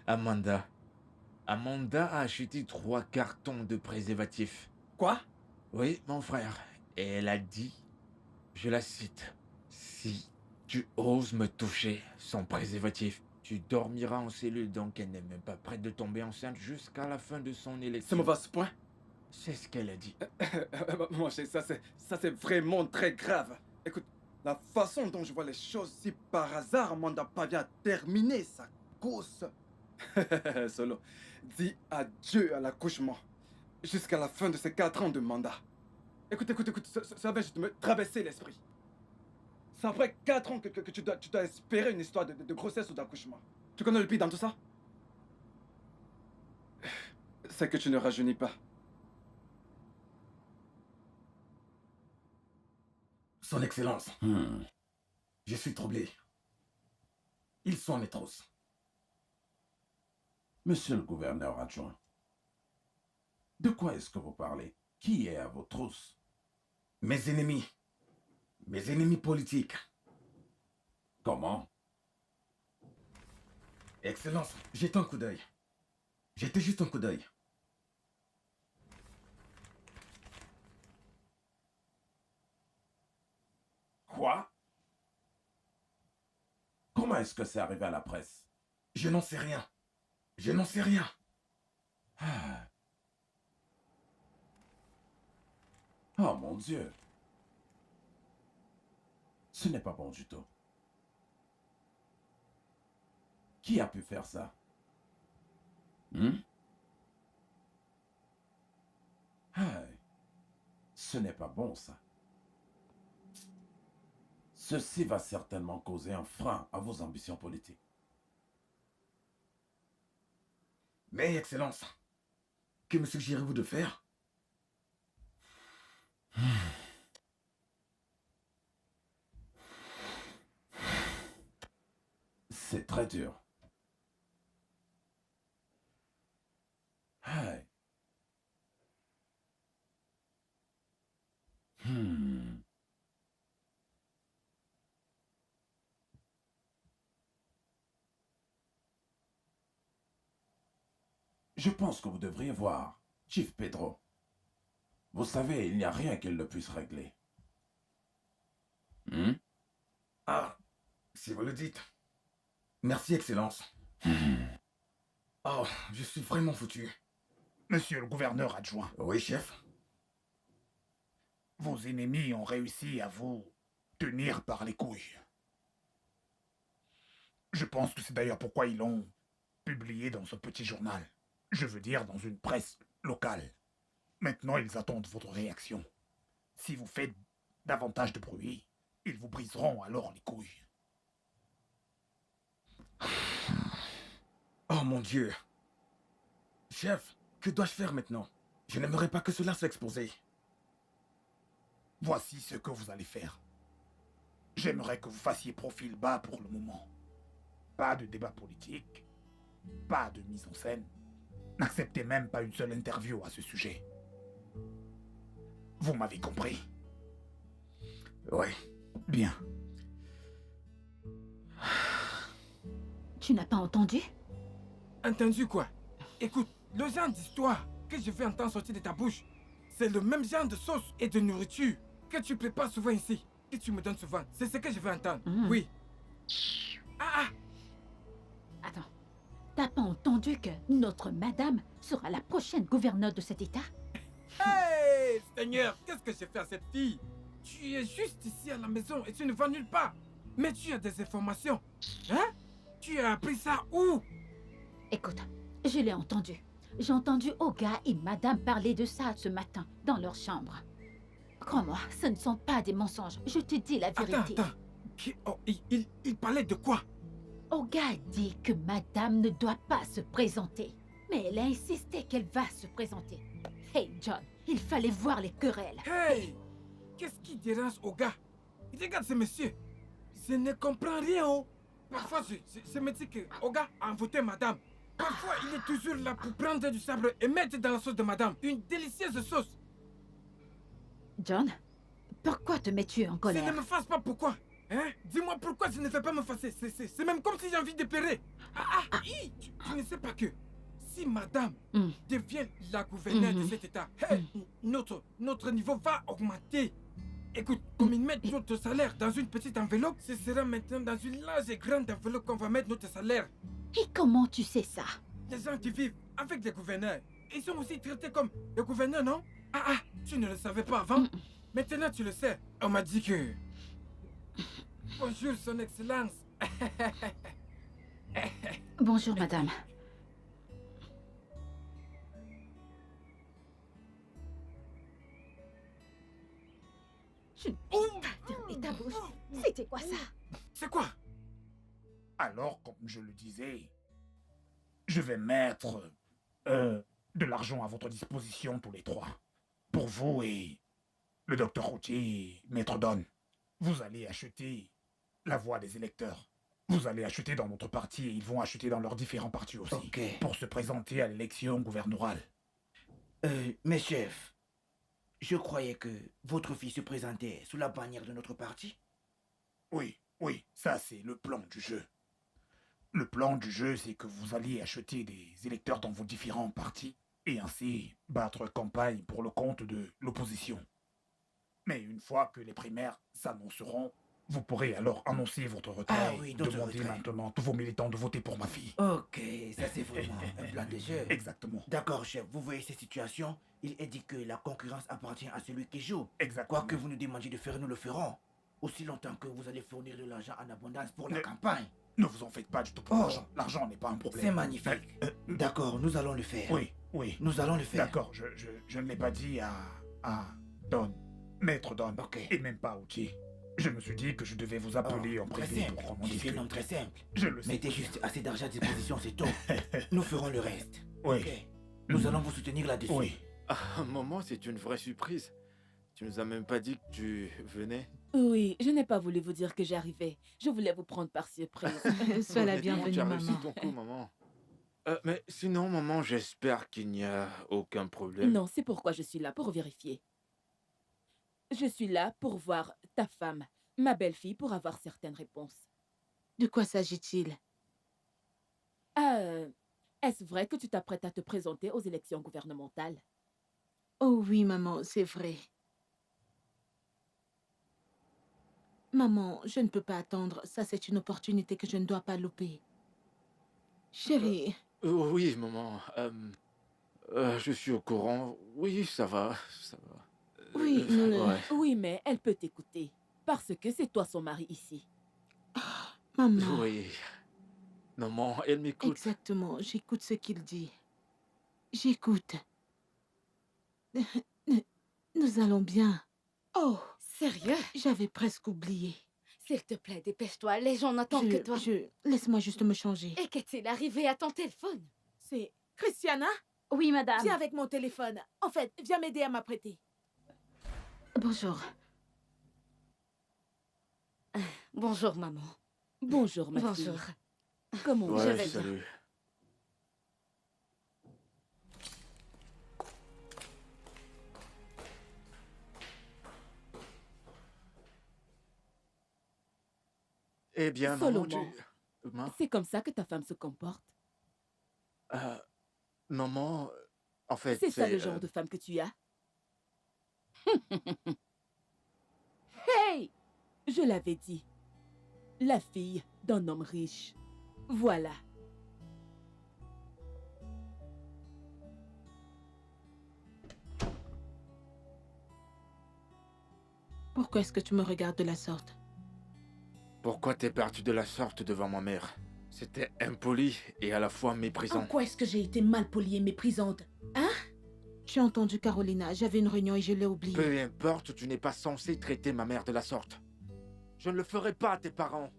Amanda a acheté 3 cartons de préservatifs. Quoi? Oui, mon frère. Et elle a dit, je la cite, si tu oses me toucher sans préservatif, tu dormiras en cellule. Donc elle n'est même pas prête de tomber enceinte jusqu'à la fin de son élection. C'est mauvais à ce point? C'est ce qu'elle a dit. Mon chéri, ça c'est vraiment très grave. Écoute, la façon dont je vois les choses, si par hasard Amanda parvient à terminer sa course, Solo, dis adieu à l'accouchement jusqu'à la fin de ces 4 ans de mandat. Écoute, ça va juste me traverser l'esprit. C'est après 4 ans que tu dois espérer une histoire de grossesse ou d'accouchement. Tu connais le pire dans tout ça? C'est que tu ne rajeunis pas. Son Excellence, je suis troublé. Ils sont mes trousses. Monsieur le gouverneur adjoint, de quoi est-ce que vous parlez? Qui est à vos trousses? Mes ennemis politiques. Comment? Excellence, jette un coup d'œil. Jetez juste un coup d'œil. Quoi? Comment est-ce que c'est arrivé à la presse? Je n'en sais rien. Je n'en sais rien. Ah. Oh mon Dieu. Ce n'est pas bon du tout. Qui a pu faire ça? Ah. Ce n'est pas bon ça. Ceci va certainement causer un frein à vos ambitions politiques. Mais, Excellence, que me suggérez-vous de faire? C'est très dur. Hey. Je pense que vous devriez voir Chief Pedro. Vous savez, il n'y a rien qu'il ne puisse régler. Ah, si vous le dites. Merci, Excellence. Oh, je suis vraiment foutu. Monsieur le gouverneur adjoint, Oui, chef. vos ennemis ont réussi à vous tenir par les couilles. Je pense que c'est d'ailleurs pourquoi ils l'ont publié dans ce petit journal. Je veux dire, dans une presse locale. Maintenant, ils attendent votre réaction. Si vous faites davantage de bruit, ils vous briseront alors les couilles. Oh mon Dieu. Chef, que dois-je faire maintenant? Je n'aimerais pas que cela soit exposé. Voici ce que vous allez faire. J'aimerais que vous fassiez profil bas pour le moment. Pas de débat politique, Pas de mise en scène. N'acceptez même pas une seule interview à ce sujet. Vous m'avez compris? Oui, bien. Tu n'as pas entendu? Entendu quoi? Écoute, le genre d'histoire que je vais entendre sortir de ta bouche, c'est le même genre de sauce et de nourriture que tu prépares souvent ici, que tu me donnes souvent. C'est ce que je veux entendre. Oui. Ah! Attends, t'as pas entendu que notre madame sera la prochaine gouverneure de cet état? Hey, Seigneur, qu'est-ce que j'ai fait à cette fille? Tu es juste ici à la maison et tu ne vas nulle part. Mais tu as des informations. Hein? Tu as appris ça où? Écoute, je l'ai entendu. J'ai entendu Oga et madame parler de ça ce matin dans leur chambre. Crois-moi, ce ne sont pas des mensonges. Je te dis la vérité. Attends. Il parlait de quoi? Oga a dit que madame ne doit pas se présenter. Mais elle a insisté qu'elle va se présenter. Hey John, il fallait voir les querelles. Hey! Qu'est-ce qui dérange Oga? Regarde ce monsieur. Je ne comprends rien. Oh. Parfois, je me dis que Oga a envoûté madame. Parfois, il est toujours là pour prendre du sable et mettre dans la sauce de madame. Une délicieuse sauce. John, pourquoi te mets-tu en colère? Je ne me fasse pas pourquoi. Hein? Dis-moi pourquoi je ne vais pas me fasser. C'est même comme si j'ai envie de pleurer. Tu ne sais pas que si madame devient la gouverneure de cet état, hey, notre niveau va augmenter. Écoute, comme ils mettent notre salaire dans une petite enveloppe, ce sera maintenant dans une large et grande enveloppe qu'on va mettre notre salaire. Et comment tu sais ça? Les gens qui vivent avec les gouverneurs, ils sont aussi traités comme les gouverneurs, non? Tu ne le savais pas avant? Maintenant tu le sais. On m'a dit que... Bonjour, son excellence. Bonjour, madame. Je ne peux pas fermer ta bouche. C'était quoi ça? C'est quoi? Alors, comme je le disais, je vais mettre de l'argent à votre disposition tous les trois. Pour vous et le docteur Routier, Maître Don. Vous allez acheter la voix des électeurs. Vous allez acheter dans notre parti et ils vont acheter dans leurs différents partis aussi. Pour se présenter à l'élection gouverneurale. Mes chefs, je croyais que votre fille se présentait sous la bannière de notre parti. Oui, ça c'est le plan du jeu. Le plan du jeu, c'est que vous alliez acheter des électeurs dans vos différents partis et ainsi battre campagne pour le compte de l'opposition. Mais une fois que les primaires s'annonceront, vous pourrez alors annoncer votre retrait et demander maintenant à tous vos militants de voter pour ma fille. Ok, ça c'est vraiment un plan de jeu. Exactement. D'accord, chef, vous voyez ces situations, il est dit que la concurrence appartient à celui qui joue. Exactement. Quoi que vous nous demandiez de faire, nous le ferons. Aussi longtemps que vous allez fournir de l'argent en abondance pour la campagne. Ne vous en faites pas du tout pour l'argent. L'argent n'est pas un problème. C'est magnifique. D'accord, nous allons le faire. Oui. Nous allons le faire. D'accord, je ne l'ai pas dit à Don, Maître Don, et même pas à Outi. Je me suis dit que je devais vous appeler en privé pour qu'on en discute. C'est un homme très simple. Je le sais. Mettez juste assez d'argent à disposition, c'est tout. Nous ferons le reste. Oui. Okay. Nous allons vous soutenir là-dessus. Oui. Maman, c'est une vraie surprise. Tu nous as même pas dit que tu venais. Oui, je n'ai pas voulu vous dire que j'arrivais. Je voulais vous prendre par surprise. Sois la bienvenue, Tu as maman. réussi ton coup, maman. Mais sinon, maman, j'espère qu'il n'y a aucun problème. Non, c'est pourquoi je suis là, pour vérifier. Je suis là pour voir ta femme, ma belle-fille, pour avoir certaines réponses. De quoi s'agit-il? Est-ce vrai que tu t'apprêtes à te présenter aux élections gouvernementales? Oh oui, maman, c'est vrai. Maman, je ne peux pas attendre. Ça, c'est une opportunité que je ne dois pas louper. Chérie. Oui, maman. Je suis au courant. Oui, ça va. Oui, ouais. Oui, mais elle peut t'écouter. Parce que c'est toi son mari ici. Maman. Oui. Maman, elle m'écoute. Exactement, j'écoute ce qu'il dit. J'écoute. Nous allons bien. Oh, sérieux? J'avais presque oublié. S'il te plaît, dépêche-toi, les gens n'attendent que toi. Laisse-moi juste me changer. Et qu'est-il arrivé à ton téléphone? C'est Christiana? Oui, madame. Viens avec mon téléphone. En fait, viens m'aider à m'apprêter. Bonjour. Bonjour, maman. Bonjour, ma fille. Bonjour. Comment Ouais, je vais salut. bien. Eh bien, maman, Solomon, Maman, c'est comme ça que ta femme se comporte. euh, maman, en fait, C'est ça c'est... le genre de femme que tu as. Hey! Je l'avais dit. La fille d'un homme riche. Voilà. Pourquoi est-ce que tu me regardes de la sorte? Pourquoi t'es parti de la sorte devant ma mère? C'était impoli et à la fois En méprisant. quoi est-ce que j'ai été mal polie et méprisante? Hein? Tu as entendu Carolina, j'avais une réunion et je l'ai oubliée. Peu importe, tu n'es pas censé traiter ma mère de la sorte. Je ne le ferai pas à tes parents.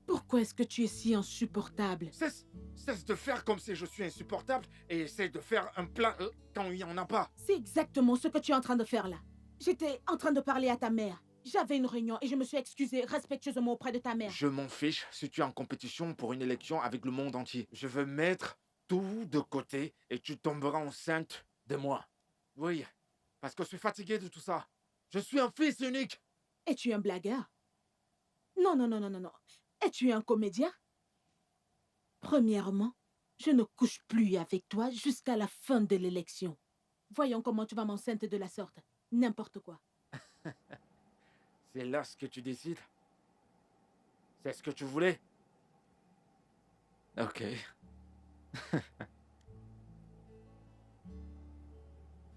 Pourquoi est-ce que tu es si insupportable? Cesse de faire comme si je suis insupportable et essaie de faire un plan quand il n'y en a pas. C'est exactement ce que tu es en train de faire là. J'étais en train de parler à ta mère. J'avais une réunion et je me suis excusée respectueusement auprès de ta mère. Je m'en fiche si tu es en compétition pour une élection avec le monde entier. Je veux mettre tout de côté et tu tomberas enceinte de moi. Oui, parce que je suis fatigué de tout ça. Je suis un fils unique. Es-tu un blagueur? Non, non, non, non, non, non. Es-tu un comédien? Premièrement, je ne couche plus avec toi jusqu'à la fin de l'élection. Voyons comment tu vas m'enceinte de la sorte. N'importe quoi. C'est là ce que tu décides? C'est ce que tu voulais? Ok.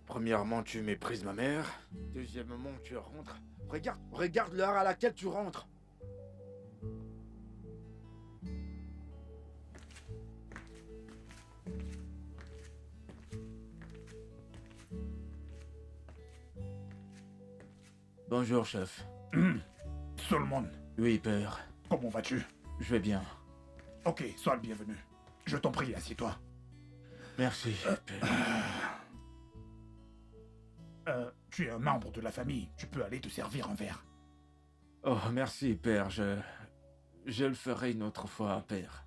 Premièrement, tu méprises ma mère. Deuxièmement, tu rentres. Regarde l'heure à laquelle tu rentres. Bonjour, chef. Solomon, Oui, père. comment vas-tu? Je vais bien. Ok, sois le bienvenu. Je t'en prie, assieds-toi. Merci, père. Tu es un membre de la famille. Tu peux aller te servir un verre. Oh, merci, père. Je le ferai une autre fois, père.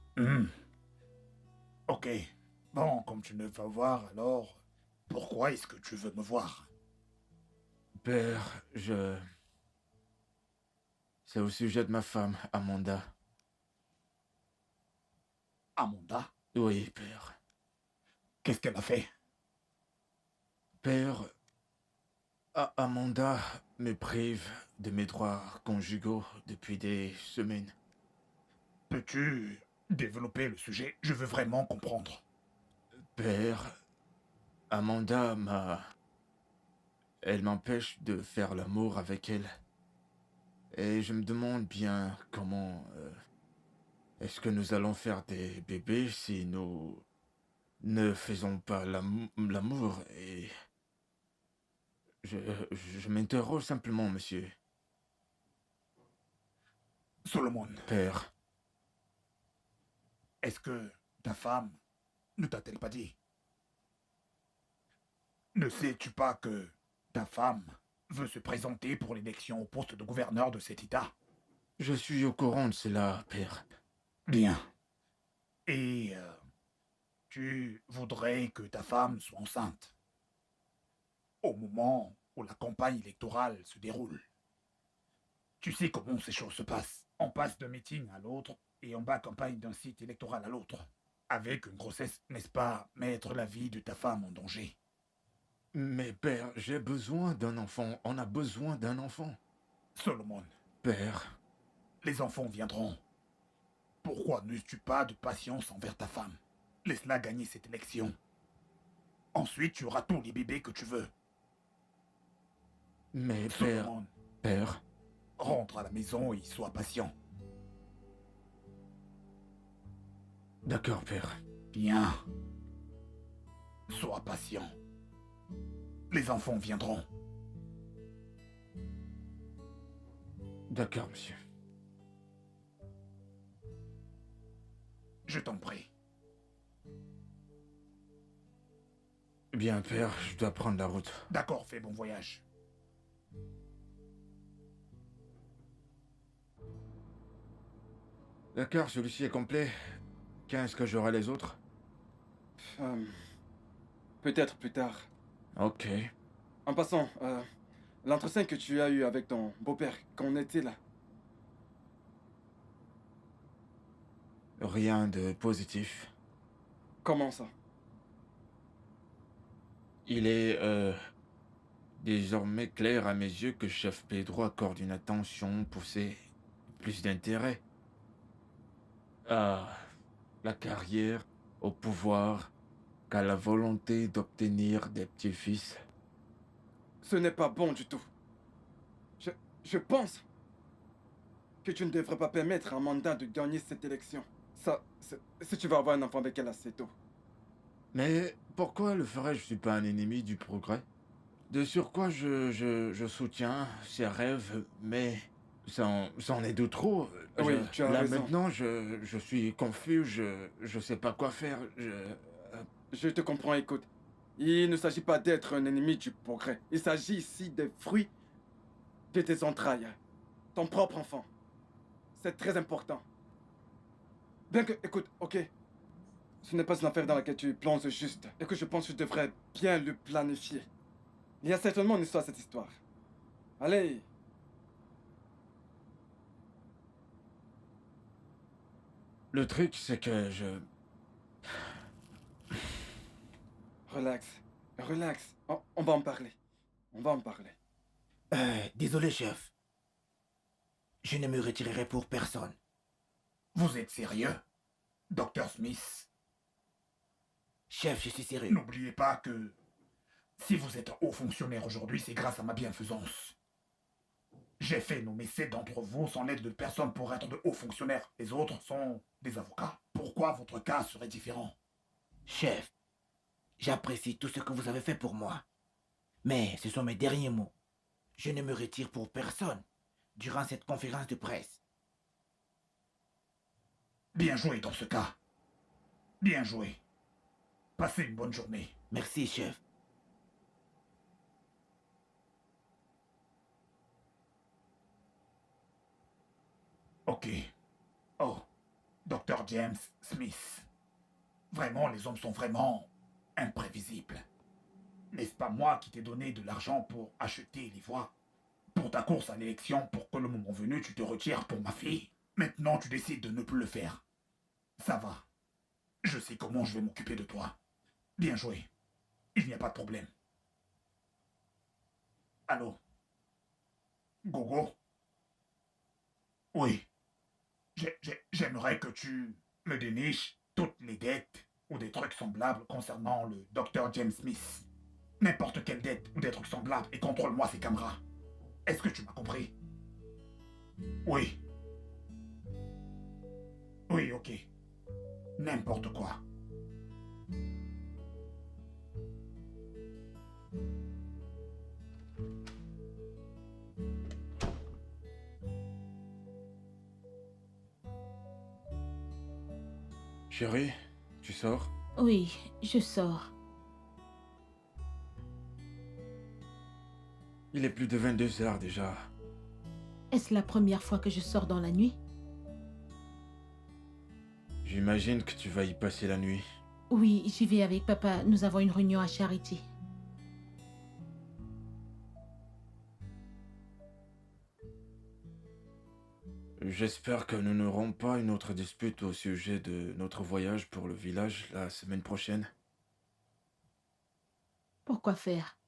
Ok. Bon, comme tu ne vas voir, alors... Pourquoi est-ce que tu veux me voir? Père, c'est au sujet de ma femme, Amanda. Amanda? Oui, père. Qu'est-ce qu'elle a fait? Père, Amanda me prive de mes droits conjugaux depuis des semaines. Peux-tu développer le sujet? Je veux vraiment comprendre. Père, Amanda Elle m'empêche de faire l'amour avec elle. Et je me demande bien comment... est-ce que nous allons faire des bébés si nous ne faisons pas l'amour et... Je m'interroge simplement, monsieur. Solomon, Père, est-ce que ta femme ne t'a-t-elle pas dit? Ne sais-tu pas que ta femme veut se présenter pour l'élection au poste de gouverneur de cet État? je suis au courant de cela, père. Bien. Et tu voudrais que ta femme soit enceinte au moment où la campagne électorale se déroule. Tu sais comment ces choses se passent. On passe d'un meeting à l'autre et on bat campagne d'un site électoral à l'autre. Avec une grossesse, n'est-ce pas, mettre la vie de ta femme en danger? Mais père, j'ai besoin d'un enfant. On a besoin d'un enfant. Solomon, Père, les enfants viendront. Pourquoi n'as-tu pas de patience envers ta femme? Laisse-la gagner cette élection. Ensuite, tu auras tous les bébés que tu veux. mais père, Solomon, père, rentre à la maison et sois patient. d'accord, père. Bien. Sois patient. Les enfants viendront. D'accord, monsieur. Je t'en prie. Bien, père, je dois prendre la route. D'accord, fais bon voyage. D'accord, celui-ci est complet. Quand est-ce que j'aurai les autres? Peut-être plus tard. Ok. En passant, l'entretien que tu as eu avec ton beau-père quand on était là. Rien de positif. Comment ça? Il est désormais clair à mes yeux que chef Pedro accorde une attention poussée, plus d'intérêt à la carrière, au pouvoir, qu'à la volonté d'obtenir des petits-fils. Ce n'est pas bon du tout. Je, je pense que tu ne devrais pas permettre à Amanda de gagner cette élection. Ça, si tu vas avoir un enfant avec elle assez tôt. Mais pourquoi le ferais-je? Je suis pas un ennemi du progrès. De surcroît, je soutiens ses rêves, mais c'en est de trop. Oui, tu as là raison. maintenant, je suis confus, je sais pas quoi faire. Je te comprends, écoute. Il ne s'agit pas d'être un ennemi du progrès. Il s'agit ici des fruits de tes entrailles. Ton propre enfant. C'est très important. Bien que, écoute, ok. Ce n'est pas une affaire dans laquelle tu plonges juste. Et que je pense que je devrais bien le planifier. Il y a certainement une histoire à cette histoire. Allez. Le truc, c'est que Relax. Relax. On va en parler. On va en parler. Désolé, chef. Je ne me retirerai pour personne. Vous êtes sérieux, Dr. Smith? Chef, je suis sérieux. N'oubliez pas que si vous êtes haut fonctionnaire aujourd'hui, c'est grâce à ma bienfaisance. J'ai fait nommer 7 d'entre vous sans l'aide de personne pour être de hauts fonctionnaires. Les autres sont des avocats. Pourquoi votre cas serait différent? Chef, j'apprécie tout ce que vous avez fait pour moi. Mais ce sont mes derniers mots. Je ne me retire pour personne durant cette conférence de presse. Bien joué dans ce cas. Bien joué. Passez une bonne journée. Merci, chef. Ok. Oh, Dr. James Smith. Vraiment, les hommes sont vraiment imprévisibles. N'est-ce pas moi qui t'ai donné de l'argent pour acheter les voix pour ta course à l'élection pour que le moment venu tu te retires pour ma fille? Maintenant tu décides de ne plus le faire. Ça va. Je sais comment je vais m'occuper de toi. Bien joué. Il n'y a pas de problème. Allô? Gogo? Oui. J'aimerais que tu me déniches toutes les dettes ou des trucs semblables concernant le Dr. James Smith. N'importe quelle dette ou des trucs semblables et contrôle-moi ces caméras. Est-ce que tu m'as compris? Oui. Oui, ok. N'importe quoi. Chérie, tu sors? Oui, je sors. Il est plus de 22 heures déjà. Est-ce la première fois que je sors dans la nuit? J'imagine que tu vas y passer la nuit. Oui, j'y vais avec papa. Nous avons une réunion à Charity. J'espère que nous n'aurons pas une autre dispute au sujet de notre voyage pour le village la semaine prochaine. Pourquoi faire?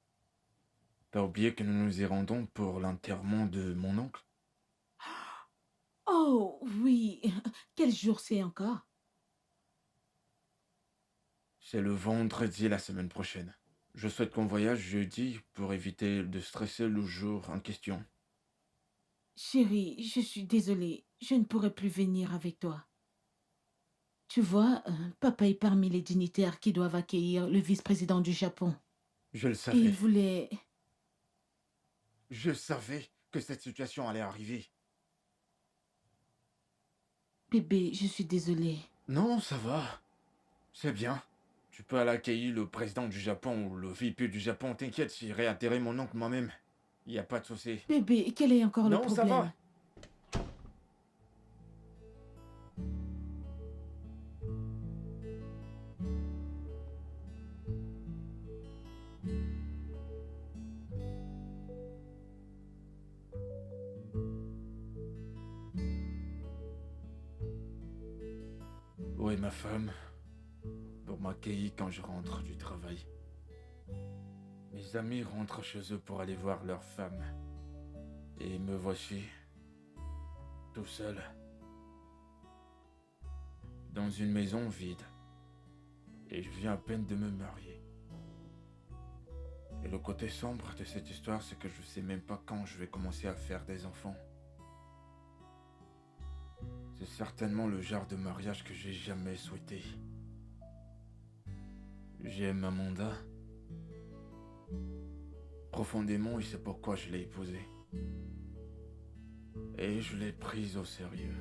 T'as oublié que nous nous y rendons pour l'enterrement de mon oncle? Oh, oui. Quel jour c'est encore? C'est le vendredi la semaine prochaine. Je souhaite qu'on voyage jeudi pour éviter de stresser le jour en question. Chérie, je suis désolée. Je ne pourrai plus venir avec toi. Tu vois, papa est parmi les dignitaires qui doivent accueillir le vice-président du Japon. Je le Et savais. il voulait... Je savais que cette situation allait arriver. Bébé, je suis désolée. Non, ça va. C'est bien. Tu peux aller accueillir le président du Japon ou le VP du Japon. T'inquiète, j'irai atterrir mon oncle moi-même. Il n'y a pas de souci. Bébé, quel est encore le Non, ça problème? va. et ma femme pour m'accueillir quand je rentre du travail. Mes amis rentrent chez eux pour aller voir leur femme. Et me voici, tout seul, dans une maison vide. Et je viens à peine de me marier. Et le côté sombre de cette histoire, c'est que je sais même pas quand je vais commencer à faire des enfants. C'est certainement le genre de mariage que j'ai jamais souhaité. J'aime Amanda. Profondément, et c'est pourquoi je l'ai épousée. Et je l'ai prise au sérieux.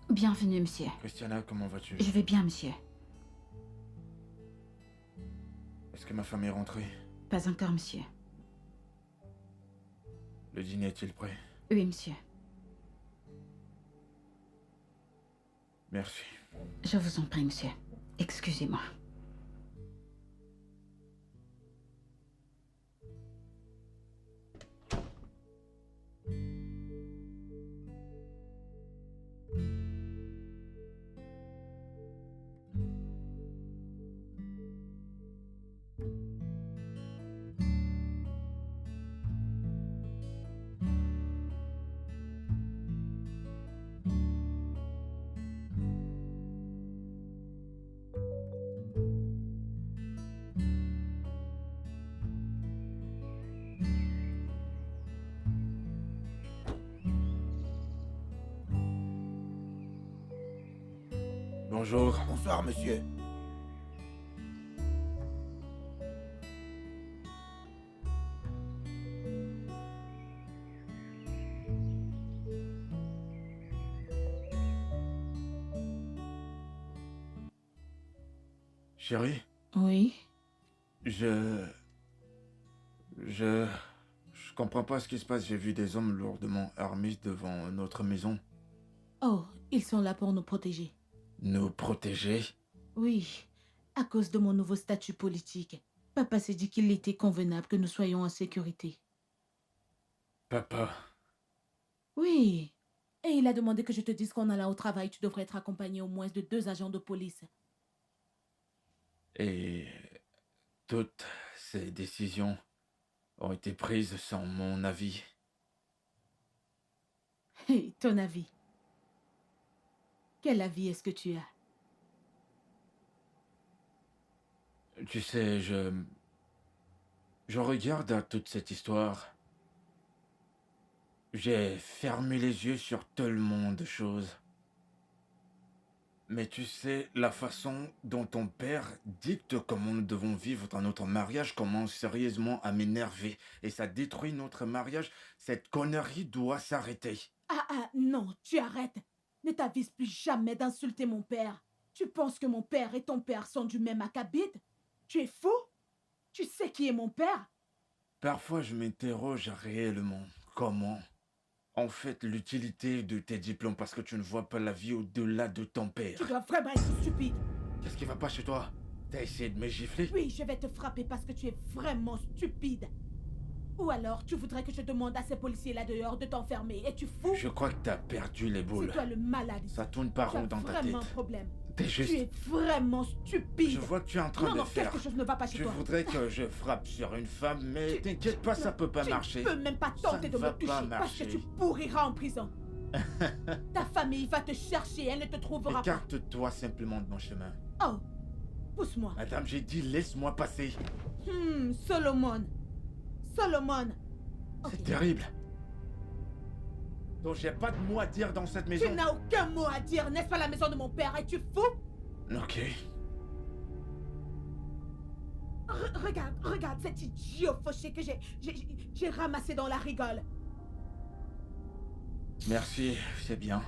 Bienvenue, monsieur. Christiana, comment vas-tu? Je vais bien, monsieur. Est-ce que ma femme est rentrée? Pas encore, monsieur. Le dîner est-il prêt? Oui, monsieur. Merci. Je vous en prie, monsieur. Excusez-moi. Bonjour. Bonsoir, monsieur. Chérie, Oui. je comprends pas ce qui se passe. J'ai vu des hommes lourdement armés devant notre maison. Oh, ils sont là pour nous protéger. Nous protéger? Oui, à cause de mon nouveau statut politique. Papa s'est dit qu'il était convenable que nous soyons en sécurité. Papa, Oui. Et il a demandé que je te dise qu'en allant au travail, tu devrais être accompagné au moins de 2 agents de police. et toutes ces décisions ont été prises sans mon avis. Hé, ton avis. Quel avis est-ce que tu as? Tu sais, je regarde à toute cette histoire. J'ai fermé les yeux sur tellement de choses. Mais tu sais, la façon dont ton père dicte comment nous devons vivre dans notre mariage commence sérieusement à m'énerver. Et ça détruit notre mariage. Cette connerie doit s'arrêter. Ah, non, tu arrêtes. Ne t'avise plus jamais d'insulter mon père. Tu penses que mon père et ton père sont du même acabit? Tu es fou? Tu sais qui est mon père? Parfois, je m'interroge réellement. Comment? En fait, l'utilité de tes diplômes parce que tu ne vois pas la vie au-delà de ton père. Tu dois vraiment être stupide. Qu'est-ce qui va pas chez toi? T'as essayé de me gifler? Oui, je vais te frapper parce que tu es vraiment stupide. Ou alors, tu voudrais que je demande à ces policiers là dehors de t'enfermer. Es-tu fou? Je crois que t'as perdu les boules. C'est toi le malade. Ça tourne pas Tu as rond dans ta vraiment un tête. problème. T'es juste... Tu es vraiment stupide. Je vois que tu es en train non, de non, faire... quelque chose ne va pas chez Tu toi. voudrais que je frappe sur une femme, mais t'inquiète pas, ça peut pas marcher. Tu peux même pas Ça tenter ne de va me toucher pas parce que marcher. tu pourriras en prison. Ta famille va te chercher, elle ne te trouvera pas. Écarte-toi simplement de mon chemin. Oh, pousse-moi. Madame, j'ai dit laisse-moi passer. Solomon. Solomon. C'est Ok. terrible. Donc j'ai pas de mots à dire dans cette maison. Tu n'as aucun mot à dire, n'est-ce pas la maison de mon père? Es-tu fou? Ok. Regarde cet idiot fauché que j'ai ramassé dans la rigole. Merci, c'est bien.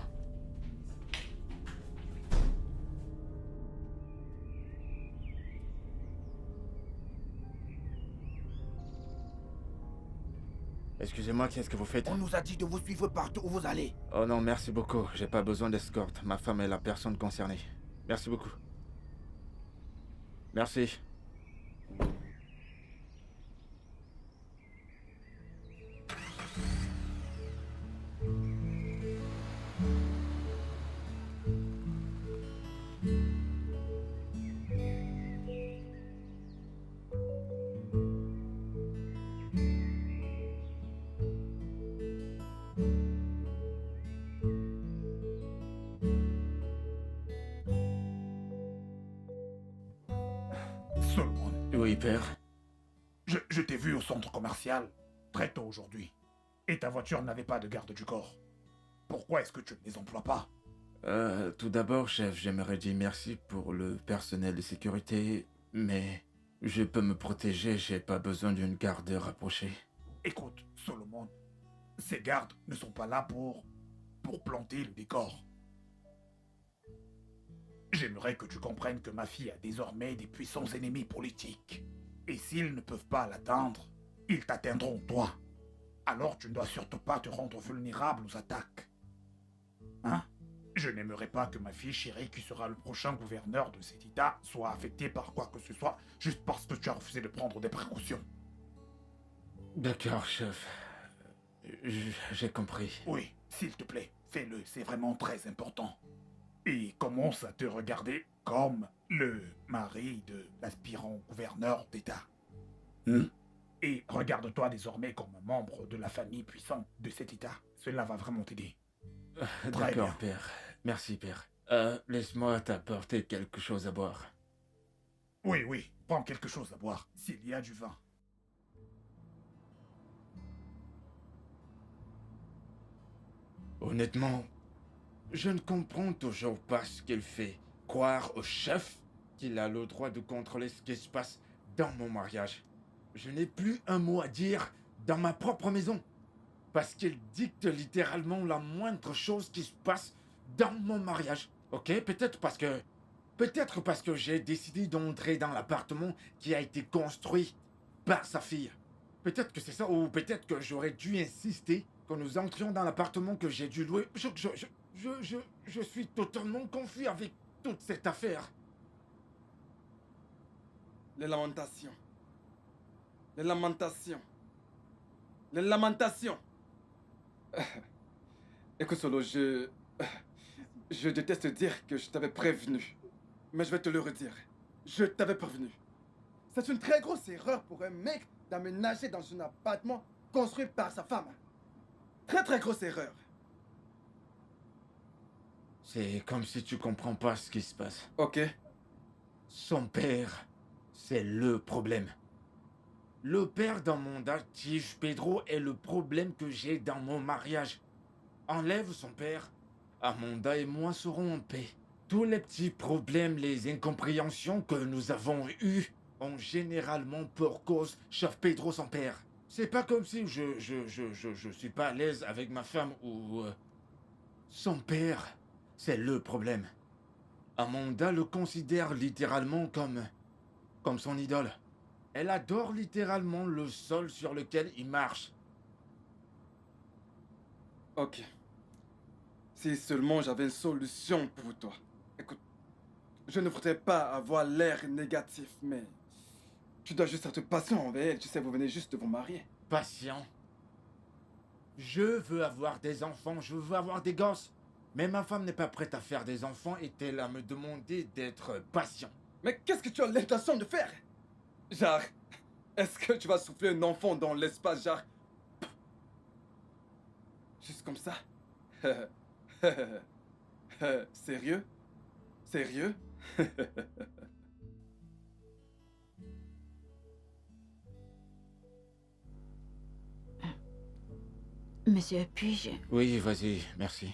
Excusez-moi, qu'est-ce que vous faites? On nous a dit de vous suivre partout où vous allez. Oh non, merci beaucoup. J'ai pas besoin d'escorte. Ma femme est la personne concernée. Merci beaucoup. Merci. Oui, père. Je t'ai vu au centre commercial très tôt aujourd'hui. Et ta voiture n'avait pas de garde du corps. Pourquoi est-ce que tu ne les emploies pas? Tout d'abord, chef, j'aimerais dire merci pour le personnel de sécurité, mais je peux me protéger, j'ai pas besoin d'une garde rapprochée. Écoute, Solomon, ces gardes ne sont pas là pour planter le décor. J'aimerais que tu comprennes que ma fille a désormais des puissants ennemis politiques. Et s'ils ne peuvent pas l'atteindre, ils t'atteindront toi. Alors tu ne dois surtout pas te rendre vulnérable aux attaques. Hein? Je n'aimerais pas que ma fille chérie, qui sera le prochain gouverneur de cet État, soit affectée par quoi que ce soit, juste parce que tu as refusé de prendre des précautions. D'accord, chef. J'ai compris. Oui, s'il te plaît, fais-le, c'est vraiment très important. Et commence à te regarder comme le mari de l'aspirant gouverneur d'État. Et regarde-toi désormais comme un membre de la famille puissante de cet État. Cela va vraiment t'aider. D'accord, père. Merci, père. Laisse-moi t'apporter quelque chose à boire. Oui, oui, prends quelque chose à boire, s'il y a du vin. Honnêtement, je ne comprends toujours pas ce qu'il fait. Croire au chef qu'il a le droit de contrôler ce qui se passe dans mon mariage. Je n'ai plus un mot à dire dans ma propre maison. Parce qu'il dicte littéralement la moindre chose qui se passe dans mon mariage. Ok, peut-être parce que j'ai décidé d'entrer dans l'appartement qui a été construit par sa fille. Peut-être que c'est ça, ou peut-être que j'aurais dû insister que nous entrions dans l'appartement que j'ai dû louer. Je suis totalement confus avec toute cette affaire. Les lamentations. Les lamentations. Les lamentations. Écoute, Solo, je déteste dire que je t'avais prévenu. Mais je vais te le redire. Je t'avais prévenu. C'est une très grosse erreur pour un mec d'aménager dans un appartement construit par sa femme. Très très grosse erreur. C'est comme si tu comprends pas ce qui se passe. Ok. Son père, c'est le problème. Le père d'Amanda, tige Pedro, est le problème que j'ai dans mon mariage. Enlève son père, Amanda et moi serons en paix. Tous les petits problèmes, les incompréhensions que nous avons eues ont généralement pour cause chef Pedro, son père. C'est pas comme si je suis pas à l'aise avec ma femme ou... Son père, c'est le problème. Amanda le considère littéralement comme son idole. Elle adore littéralement le sol sur lequel il marche. Ok. Si seulement j'avais une solution pour toi. Écoute, je ne voudrais pas avoir l'air négatif, mais tu dois juste être patient envers elle. Tu sais, vous venez juste de vous marier. Patient. Je veux avoir des enfants, je veux avoir des gosses. Mais ma femme n'est pas prête à faire des enfants et elle à me demander d'être patient. Mais qu'est-ce que tu as l'intention de faire? Genre, est-ce que tu vas souffler un enfant dans l'espace, genre... Juste comme ça? Sérieux? Sérieux? Monsieur, puis-je... Oui, vas-y, merci.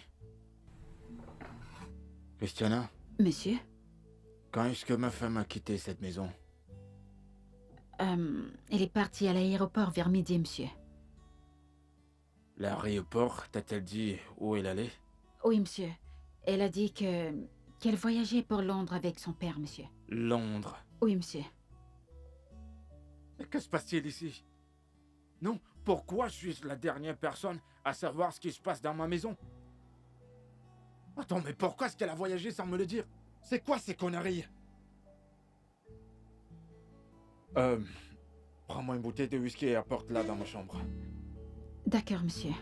Christiana, Monsieur, quand est-ce que ma femme a quitté cette maison? elle est partie à l'aéroport vers midi, monsieur. L'aéroport, t'a-t-elle dit où elle allait? Oui, monsieur. Elle a dit qu'elle voyageait pour Londres avec son père, monsieur. Londres. Oui, monsieur. Mais que se passe-t-il ici? Non, pourquoi suis-je la dernière personne à savoir ce qui se passe dans ma maison? Attends, mais pourquoi est-ce qu'elle a voyagé sans me le dire? C'est quoi ces conneries? Prends-moi une bouteille de whisky et apporte-la dans ma chambre. D'accord, monsieur.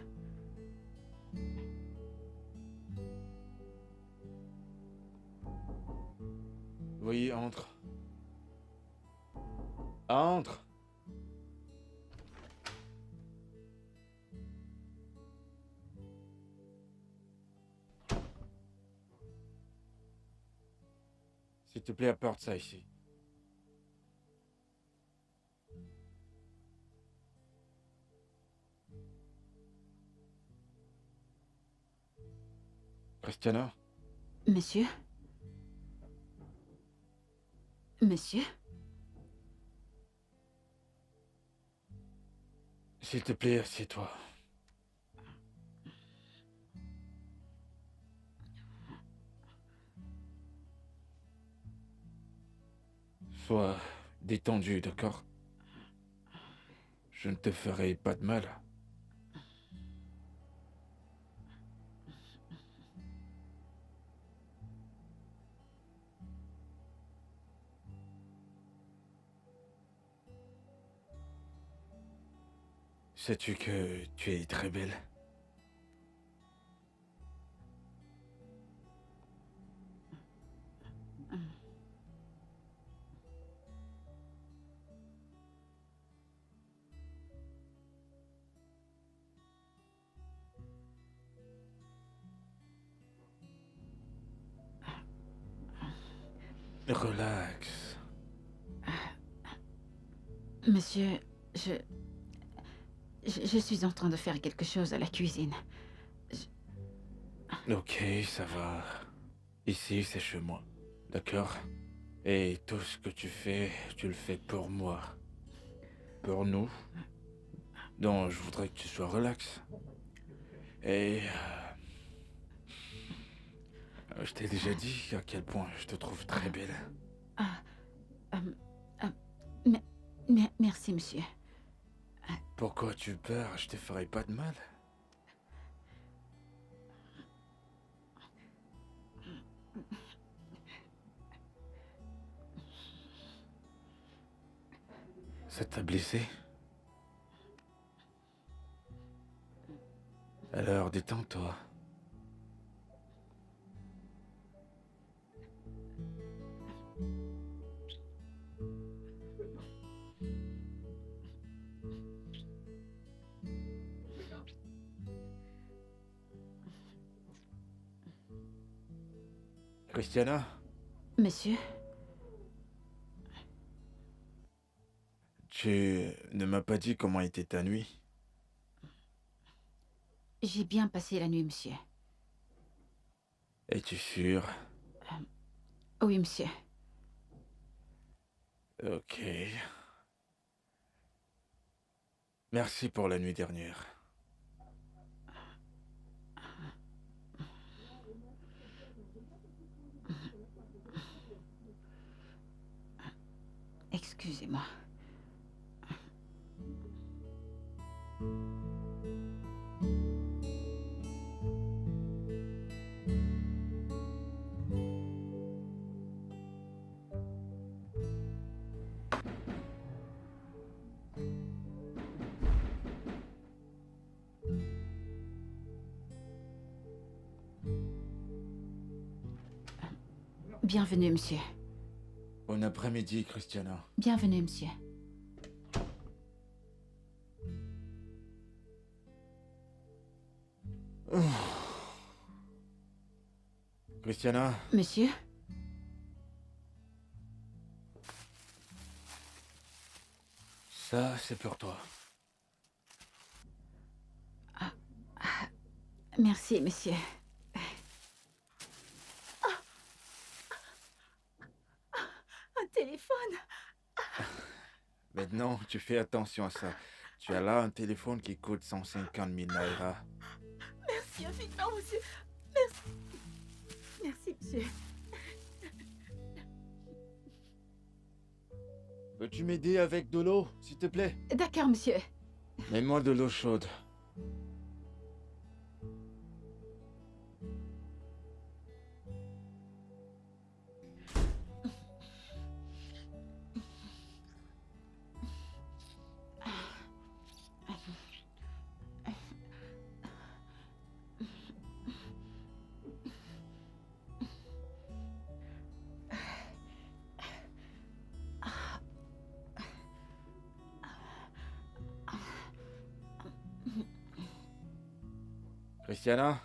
Oui, entre. Entre. S'il te plaît, apporte ça ici. Christiana? Monsieur? Monsieur? S'il te plaît, assieds-toi. Sois détendu, d'accord? Je ne te ferai pas de mal. Sais-tu que tu es très belle? Relax. Monsieur, je suis en train de faire quelque chose à la cuisine. Ok, ça va. Ici, c'est chez moi. D'accord? Et tout ce que tu le fais pour moi. Pour nous. Donc, je voudrais que tu sois relax. Et... je t'ai déjà dit à quel point je te trouve très belle. Merci, monsieur. Pourquoi tu peurs? Je te ferai pas de mal. Ça t'a blessé? Alors, détends-toi. Christiana, Monsieur? tu ne m'as pas dit comment était ta nuit. J'ai bien passé la nuit, monsieur. Es-tu sûr? Oui, monsieur. Ok. Merci pour la nuit dernière. Excusez-moi. Bienvenue, monsieur. Bon après-midi, Christiana. Bienvenue, monsieur. Christiana, Monsieur? ça, c'est pour toi. Merci, monsieur. Un téléphone. Maintenant, tu fais attention à ça. Tu as là un téléphone qui coûte 150 000 naira. Merci infiniment, monsieur. Merci. Merci, monsieur. Peux-tu m'aider avec de l'eau, s'il te plaît? D'accord, monsieur. Mets-moi de l'eau chaude. Christiana?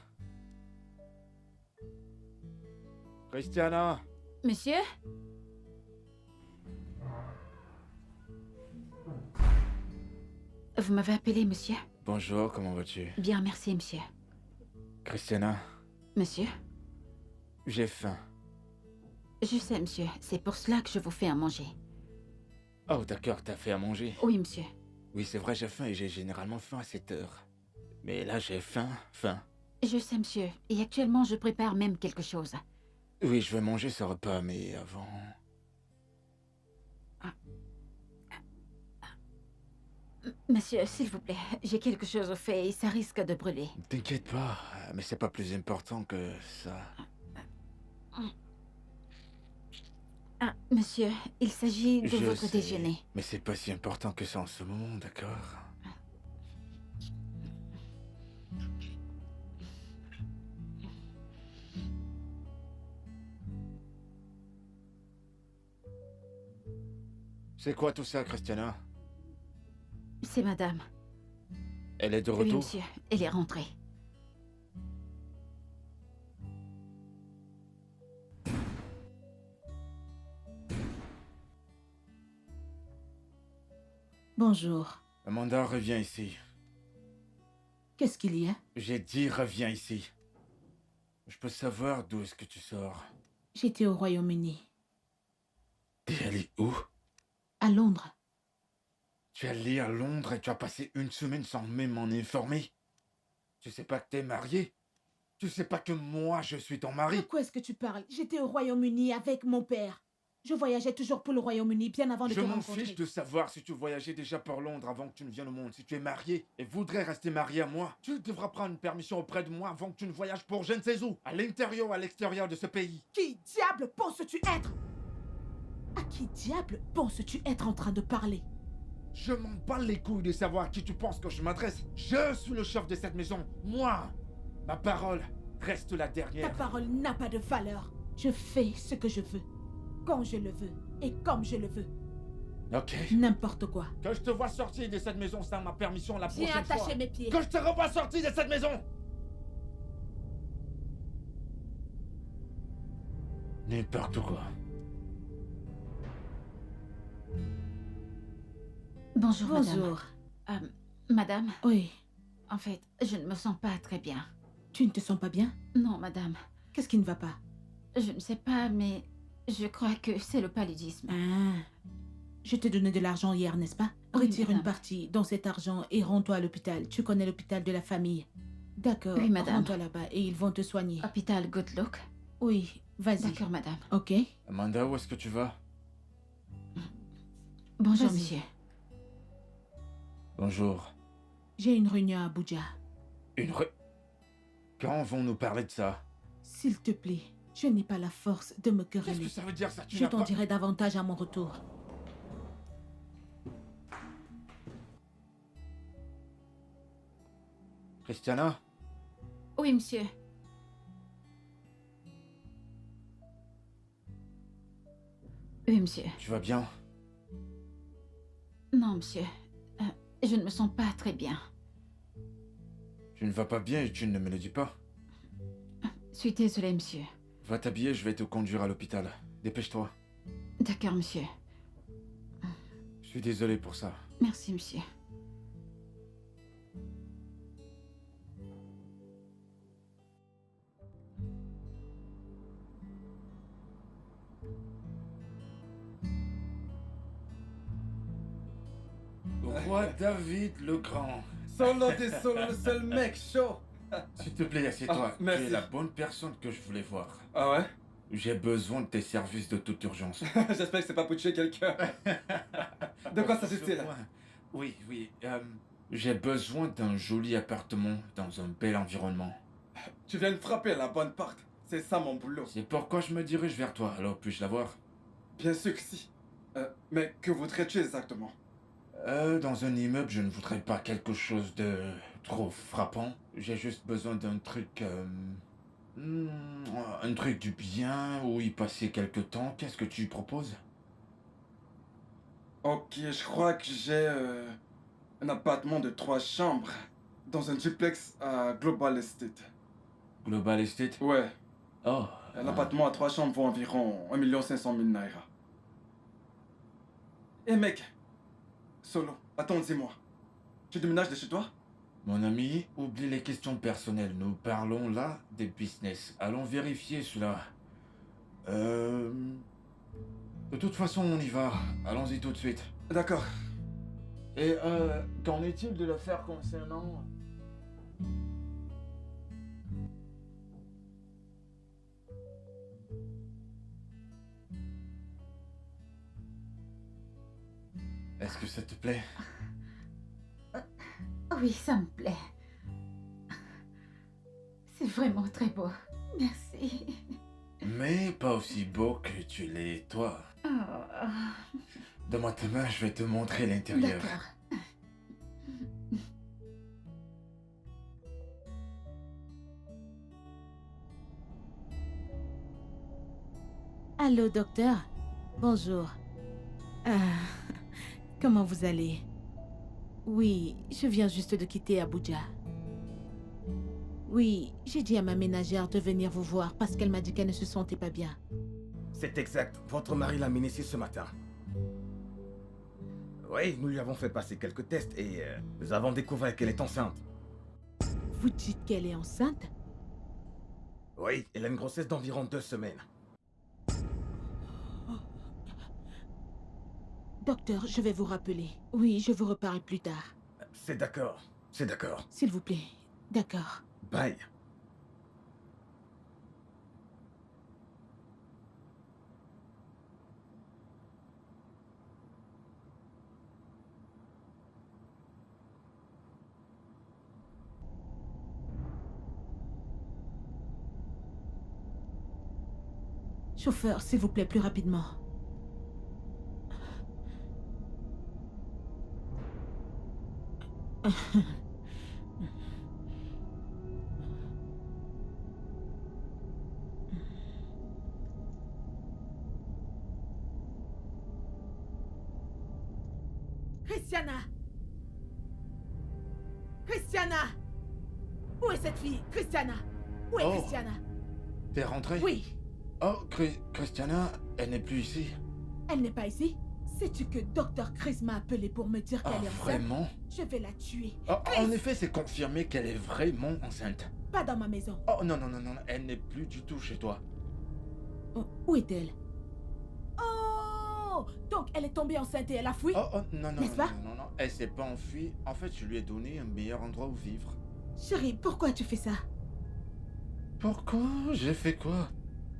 Christiana? Monsieur? Vous m'avez appelé, monsieur? Bonjour, comment vas-tu? Bien, merci, monsieur. Christiana, Monsieur? J'ai faim. Je sais, monsieur. C'est pour cela que je vous fais à manger. Oh, d'accord, t'as fait à manger. Oui, monsieur. Oui, c'est vrai, j'ai faim et j'ai généralement faim à cette heure. Mais là, j'ai faim. Je sais, monsieur. Et actuellement, je prépare même quelque chose. Oui, je vais manger ce repas, mais avant... Monsieur, s'il vous plaît, j'ai quelque chose au fait et ça risque de brûler. T'inquiète pas, mais c'est pas plus important que ça. Ah, monsieur, il s'agit de Je votre sais, déjeuner. mais c'est pas si important que ça en ce moment, d'accord? C'est quoi tout ça, Christiana? C'est madame. Elle est de Oui, retour? monsieur, elle est rentrée. Bonjour. Amanda, reviens ici. Qu'est-ce qu'il y a? J'ai dit reviens ici. Je peux savoir d'où est-ce que tu sors? J'étais au Royaume-Uni. T'es allé où? À Londres. Tu es allé à Londres et tu as passé une semaine sans même m'en informer? Tu sais pas que t'es marié? Tu sais pas que moi je suis ton De mari? quoi est-ce que tu parles? J'étais au Royaume-Uni avec mon père. Je voyageais toujours pour le Royaume-Uni bien avant de Je te m'en rencontrer. fiche de savoir si tu voyageais déjà pour Londres avant que tu ne viennes au monde. Si tu es marié et voudrais rester marié à moi, tu devras prendre une permission auprès de moi avant que tu ne voyages pour je ne sais où, à l'intérieur ou à l'extérieur de ce pays. Qui diable penses-tu être? À qui diable penses-tu être en train de parler? Je m'en bats les couilles de savoir à qui tu penses que je m'adresse. Je suis le chef de cette maison. Moi, ma parole reste la Ta dernière. parole n'a pas de valeur. Je fais ce que je veux, quand je le veux et comme je le veux. Ok. N'importe quoi. Que je te vois sortir de cette maison sans ma permission la Viens prochaine fois. attacher mes pieds. Que je te revois sortir de cette maison. N'importe quoi. Bonjour, Bonjour. madame. Madame, Oui. en fait, je ne me sens pas très bien. Tu ne te sens pas bien? Non, madame. Qu'est-ce qui ne va pas? Je ne sais pas, mais je crois que c'est le paludisme. Ah. Je t'ai donné de l'argent hier, n'est-ce pas? Oui, Retire une madame. partie dans cet argent et rends-toi à l'hôpital. Tu connais l'hôpital de la famille. D'accord. Oui, madame. Rends-toi là-bas et ils vont te soigner. Hôpital Good Luck. Oui, vas-y. D'accord, madame. Ok? Amanda, où est-ce que tu vas? Bonjour, Vas-y. monsieur. Bonjour. J'ai une réunion à Abuja. Quand vont-nous parler de ça? S'il te plaît, je n'ai pas la force de me Qu'est-ce quereller. que ça veut dire ça? Tu Je n'as t'en pas... dirai davantage à mon retour. Christiana? Oui, monsieur. Oui, monsieur. Tu vas bien? Non, monsieur. Je ne me sens pas très bien. Tu ne vas pas bien et tu ne me le dis pas? Je suis désolée, monsieur. Va t'habiller, je vais te conduire à l'hôpital. Dépêche-toi. D'accord, monsieur. Je suis désolé pour ça. Merci, monsieur. Roi David le Grand. Solo t'es solo, le seul mec chaud. S'il te plaît, assieds-toi. Ah, Tu merci. es la bonne personne que je voulais voir. Ah ouais? J'ai besoin de tes services de toute urgence. J'espère que c'est pas pour tuer quelqu'un. De quoi s'agit-il? Oui, oui. J'ai besoin d'un joli appartement dans un bel environnement. Tu viens de frapper à la bonne porte. C'est ça mon boulot. C'est pourquoi je me dirige vers toi. Alors puis-je la voir? Bien sûr que si. Mais que voudrais-tu exactement? Dans un immeuble, je ne voudrais pas quelque chose de trop frappant. J'ai juste besoin d'un truc... un truc du bien, où y passer quelque temps. Qu'est-ce que tu proposes? Ok, je crois que j'ai un appartement de 3 chambres dans un duplex à Global Estate. Global Estate? Ouais, Oh. un appartement à 3 chambres vaut environ 1 500 000 naira. Eh mec, Solo, attends, dis-moi. Tu déménages de chez toi? Mon ami, oublie les questions personnelles. Nous parlons là des business. Allons vérifier cela. De toute façon, on y va. Allons-y tout de suite. D'accord. Et qu'en est-il de l'affaire concernant... Est-ce que ça te plaît? Oui, ça me plaît. C'est vraiment très beau. Merci. Mais pas aussi beau que tu l'es, toi. Oh, Donne-moi ta main, je vais te montrer l'intérieur. d'accord. Allô, docteur. Bonjour. Ah, comment vous allez? Oui, je viens juste de quitter Abuja. Oui, j'ai dit à ma ménagère de venir vous voir parce qu'elle m'a dit qu'elle ne se sentait pas bien. C'est exact. Votre mari l'a amenée ici ce matin. Oui, nous lui avons fait passer quelques tests et nous avons découvert qu'elle est enceinte. Vous dites qu'elle est enceinte? Oui, elle a une grossesse d'environ 2 semaines. Docteur, je vais vous rappeler. Oui, je vous reparlerai plus tard. C'est d'accord. C'est d'accord. S'il vous plaît. D'accord. Bye. Chauffeur, s'il vous plaît, plus rapidement. Christiana! Christiana! Où est cette fille? Christiana! Où est Oh. Christiana? T'es rentrée? Oui, Oh, Christiana, elle n'est plus ici. elle n'est pas ici. Sais-tu que Dr. Chris m'a appelé pour me dire Ah, qu'elle est enceinte? vraiment? Je vais la tuer. Oh, Chris! en effet, c'est confirmé qu'elle est vraiment enceinte. Pas dans ma maison. Oh, non, non, non, non, elle n'est plus du tout chez toi. Oh, où est-elle? Oh! Donc elle est tombée enceinte et elle a fui? Oh, oh, non, non, N'est-ce non, pas? non, non, non, elle s'est pas enfuie. En fait, je lui ai donné un meilleur endroit où vivre. Chérie, pourquoi tu fais ça? Pourquoi? J'ai fait quoi?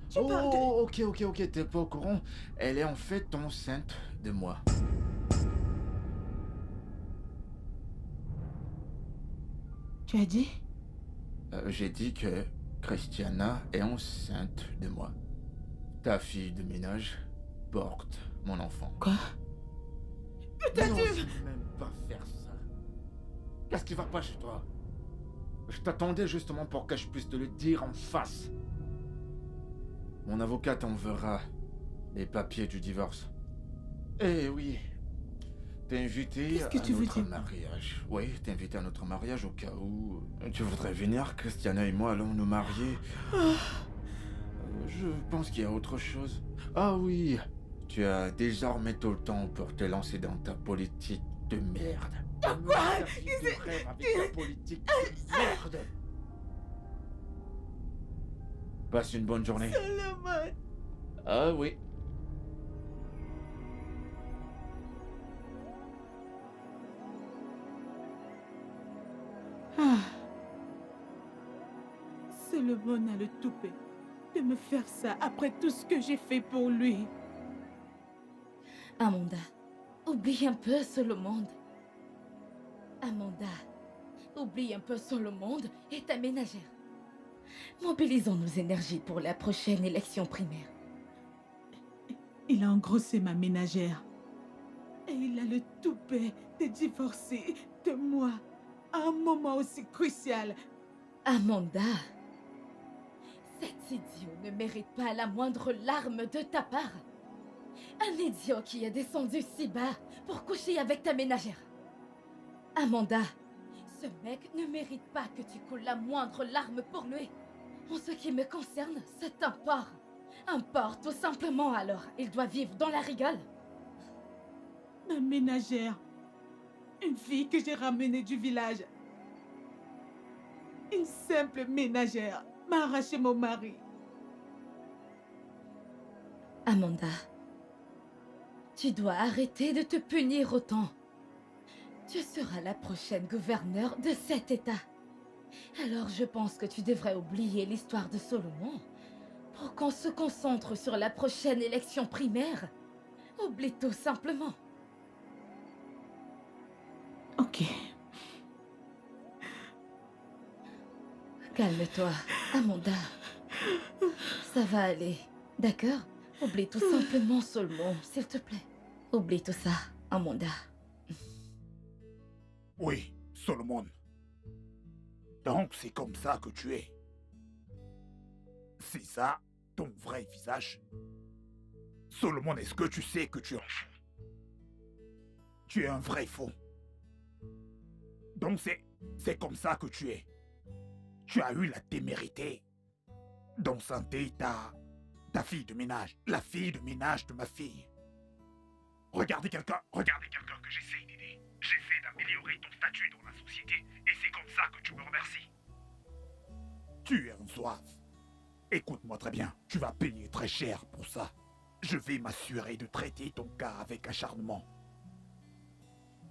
Tu parles de... Ok, t'es pas au courant. Elle est en fait enceinte de moi. Tu as dit? J'ai dit que Christiana est enceinte de moi. Ta fille de ménage porte mon enfant. Quoi? Putain, Non, tu... je vais même pas faire ça. Qu'est-ce qui va pas chez toi? Je t'attendais justement pour que je puisse te le dire en face. Mon avocat t'enverra les papiers du divorce. Eh oui, t'es invité Qu'est-ce que à tu veux notre dire? mariage. Oui, t'es invité à notre mariage au cas où tu voudrais venir. Christiana et moi allons nous marier. Je pense qu'il y a autre chose. Ah oui, tu as désormais tout le temps pour te lancer dans ta politique de merde. Quoi? Tu rêves avec ta politique de merde. Passe une bonne journée. Solomon! Ah oui. Ah, Solomon a le toupet de me faire ça après tout ce que j'ai fait pour lui. Amanda, oublie un peu sur le monde. Amanda, oublie un peu sur le monde et ta ménagère. Mobilisons nos énergies pour la prochaine élection primaire. il a engrossé ma ménagère. Et il a le toupet de divorcer de moi à un moment aussi crucial. Amanda, cet idiot ne mérite pas la moindre larme de ta part. Un idiot qui est descendu si bas pour coucher avec ta ménagère. Amanda, ce mec ne mérite pas que tu coules la moindre larme pour lui. En ce qui me concerne, c'est un porc. Un porc, tout simplement, alors. Il doit vivre dans la rigole. Ma ménagère. Une fille que j'ai ramenée du village. Une simple ménagère m'a arraché mon mari. Amanda, tu dois arrêter de te punir autant. Tu seras la prochaine gouverneure de cet État. Alors je pense que tu devrais oublier l'histoire de Solomon pour qu'on se concentre sur la prochaine élection primaire. Oublie tout simplement. Ok. Calme-toi, Amanda. Ça va aller, d'accord? Oublie tout simplement Solomon, s'il te plaît. Oublie tout ça, Amanda. Oui, Solomon. Donc c'est comme ça que tu es. C'est ça, ton vrai visage. Solomon, est-ce que tu sais que tu es un fou? Tu es un vrai faux. Donc c'est comme ça que tu es. Tu as eu la témérité d'enceinter ta fille de ménage, la fille de ménage de ma fille. Regardez quelqu'un que j'essaye d'aider. J'essaie d'améliorer ton statut dans la société et c'est comme ça que tu me remercies. Tu es un zouave. Écoute-moi très bien, tu vas payer très cher pour ça. Je vais m'assurer de traiter ton cas avec acharnement.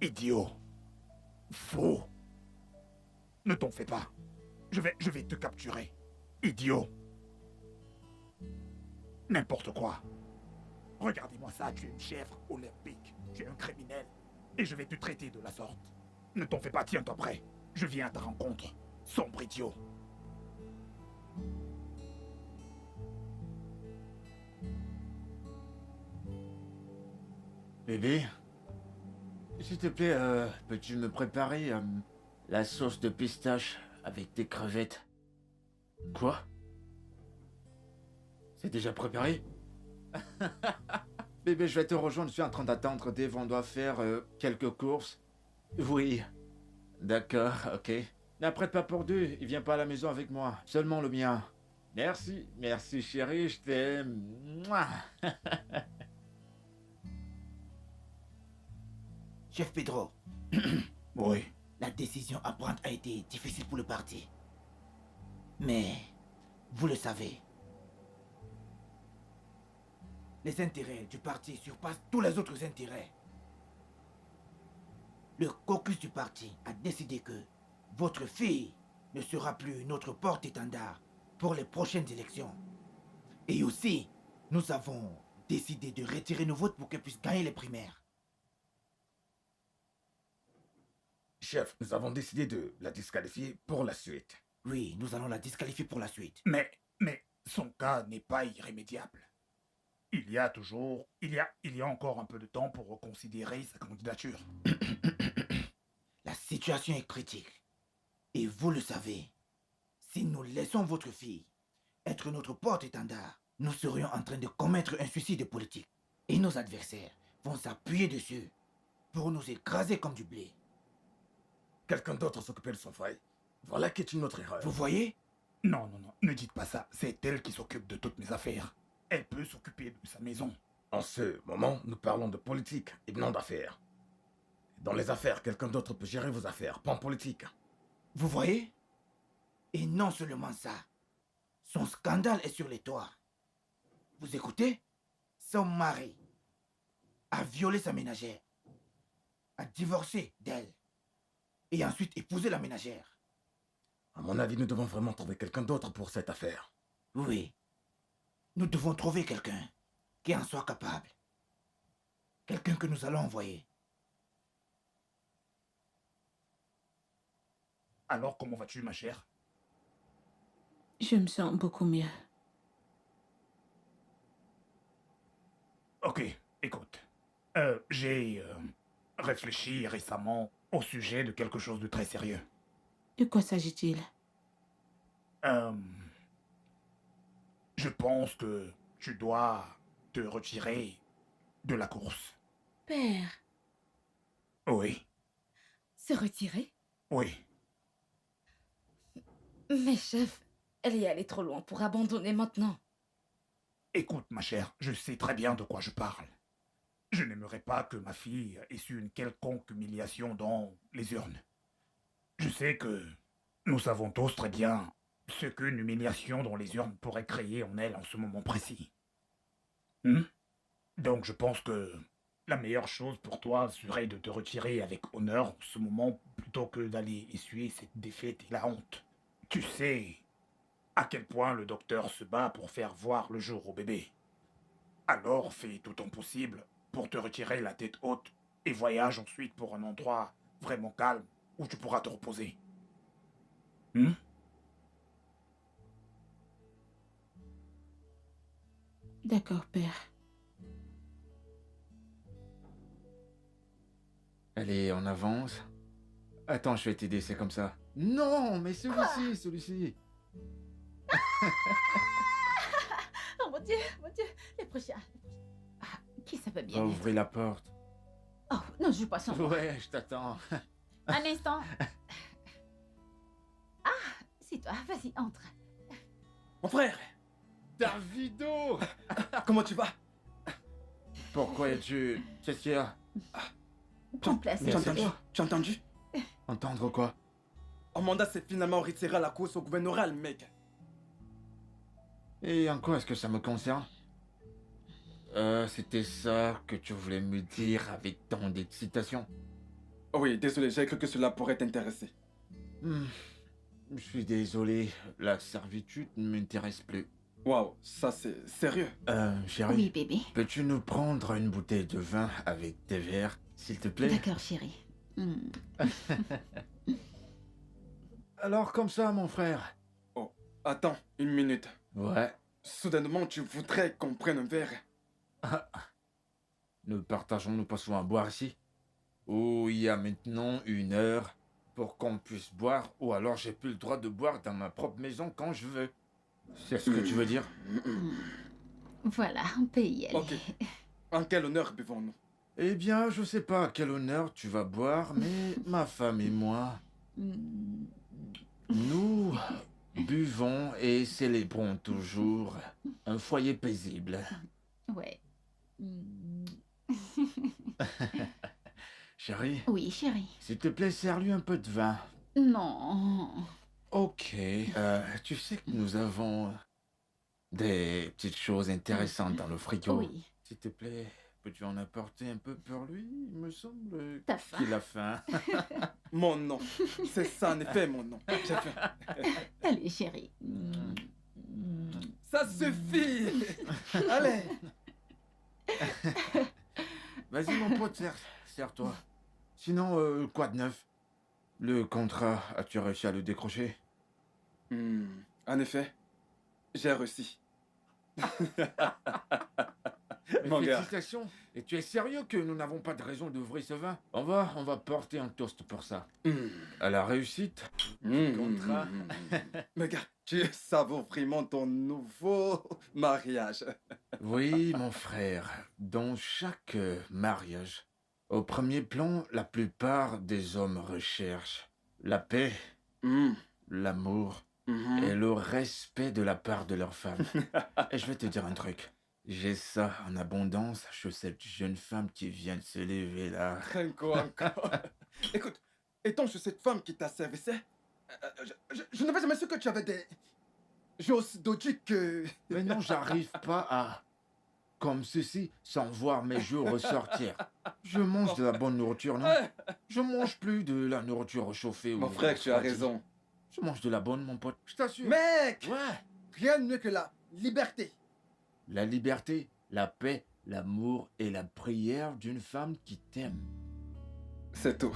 Idiot. Faux. Ne t'en fais pas. Je vais te capturer. Idiot. N'importe quoi. Regardez-moi ça, tu es une chèvre olympique. Tu es un criminel. Et je vais te traiter de la sorte. Ne t'en fais pas, tiens-toi prêt. Je viens à ta rencontre. Sombre idiot. Bébé, s'il te plaît, peux-tu me préparer la sauce de pistache avec des crevettes? Quoi? C'est déjà préparé? Bébé, je vais te rejoindre, je suis en train d'attendre Dave, on doit faire quelques courses. Oui. D'accord, ok. N'apprête pas pour deux, il vient pas à la maison avec moi, seulement le mien. Merci, merci chérie, je t'aime. Mouah. Chef Pedro, Oui. la décision à prendre a été difficile pour le parti. Mais, vous le savez, les intérêts du parti surpassent tous les autres intérêts. Le caucus du parti a décidé que votre fille ne sera plus notre porte-étendard pour les prochaines élections. Et aussi, nous avons décidé de retirer nos votes pour qu'elle puisse gagner les primaires. Chef, nous avons décidé de la disqualifier pour la suite. Oui, nous allons la disqualifier pour la suite. Mais son cas n'est pas irrémédiable. Il y a encore un peu de temps pour reconsidérer sa candidature. La situation est critique. Et vous le savez, si nous laissons votre fille être notre porte-étendard, nous serions en train de commettre un suicide politique. Et nos adversaires vont s'appuyer dessus pour nous écraser comme du blé. Quelqu'un d'autre s'occuper de son frère. Voilà qui est une autre erreur. Vous voyez? Non, ne dites pas ça. C'est elle qui s'occupe de toutes mes affaires. Elle peut s'occuper de sa maison. En ce moment, nous parlons de politique et non d'affaires. Dans les affaires, quelqu'un d'autre peut gérer vos affaires, pas en politique. Vous voyez? Et non seulement ça. Son scandale est sur les toits. Vous écoutez? Son mari a violé sa ménagère, a divorcé d'elle, et ensuite épousé la ménagère. À mon avis, nous devons vraiment trouver quelqu'un d'autre pour cette affaire. Oui. Nous devons trouver quelqu'un qui en soit capable. Quelqu'un que nous allons envoyer. Alors, comment vas-tu, ma chère? Je me sens beaucoup mieux. Ok, écoute. J'ai réfléchi récemment au sujet de quelque chose de très sérieux. De quoi s'agit-il? Je pense que tu dois te retirer de la course. Père, Oui, se retirer? oui. Mais chef, elle est allée trop loin pour abandonner maintenant. Écoute, ma chère, je sais très bien de quoi je parle. Je n'aimerais pas que ma fille ait su une quelconque humiliation dans les urnes. Je sais que Nous savons tous très bien ce qu'une humiliation dans les urnes pourrait créer en elle en ce moment précis. Donc je pense que la meilleure chose pour toi serait de te retirer avec honneur en ce moment plutôt que d'aller essuyer cette défaite et la honte. Tu sais à quel point le docteur se bat pour faire voir le jour au bébé. Alors fais tout ton possible pour te retirer la tête haute et voyage ensuite pour un endroit vraiment calme où tu pourras te reposer. D'accord, père. Allez, on avance. Attends, je vais t'aider, c'est comme ça. Non, mais celui-ci. Oh mon Dieu, les prochains. Ah, qui ça va bien Va être? ouvrir la porte. Oh, non, je joue pas sans moi. Ouais, je t'attends. Un instant. Ah, c'est toi, vas-y, entre. Mon frère, Davido! comment tu vas? Pourquoi es-tu... Qu'est-ce qu'il y a? Prends place. Tu as entendu? Tu as entendu? Entendre quoi? Amanda s'est finalement retirée à la course au gouvernoral, mec. Et en quoi est-ce que ça me concerne? C'était ça que tu voulais me dire avec tant d'excitation? Oh oui, désolé, j'ai cru que cela pourrait t'intéresser. Je suis désolé, la servitude ne m'intéresse plus. Waouh, ça c'est sérieux. Chérie, Oui, bébé. peux-tu nous prendre une bouteille de vin avec des verres, s'il te plaît? D'accord, chérie. Alors comme ça, mon frère. Oh, attends, une minute. Ouais. Soudainement, tu voudrais qu'on prenne un verre? Ne partageons-nous pas souvent à boire ici? Ou il y a maintenant 1 heure pour qu'on puisse boire, ou alors j'ai plus le droit de boire dans ma propre maison quand je veux. C'est ce que tu veux dire? Voilà, on peut y aller. Ok. En quel honneur buvons-nous? Eh bien, je sais pas à quel honneur tu vas boire, mais ma femme et moi, nous buvons et célébrons toujours un foyer paisible. Ouais. Chérie, Oui, chérie. s'il te plaît, sers-lui un peu de vin. Non. Ok. Tu sais que nous avons des petites choses intéressantes dans le frigo. Oui. S'il te plaît, peux-tu en apporter un peu pour lui? Il me semble T'as faim? qu'il a faim. Mon nom. C'est ça, en effet, mon nom. J'ai faim. Allez, chérie. Ça suffit. Allez. Vas-y, mon pote, sers-toi. Sinon, quoi de neuf? Le contrat, as-tu réussi à le décrocher? En effet, j'ai réussi. Mon gars. Félicitations. Et tu es sérieux que nous n'avons pas de raison d'ouvrir ce vin? On va porter un toast pour ça. À la réussite du contrat. Mais gars, tu savoures vraiment ton nouveau mariage. Oui, mon frère. Dans chaque mariage, au premier plan, la plupart des hommes recherchent la paix, l'amour et le respect de la part de leur femme. Et je vais te dire un truc. J'ai ça en abondance chez cette jeune femme qui vient de se lever là. Encore. Écoute, étant chez cette femme qui t'a servi ça, je n'avais jamais su que tu avais des... J'ai aussi d'autres que... Mais non, j'arrive pas à... Comme ceci, sans voir mes jours ressortir. Je mange de la bonne nourriture, non? Je mange plus de la nourriture réchauffée. Mon frère, tu as raison. Je mange de la bonne, mon pote. Je t'assure. Mec! Ouais. Rien de mieux que la liberté. La liberté, la paix, l'amour et la prière d'une femme qui t'aime. C'est tout.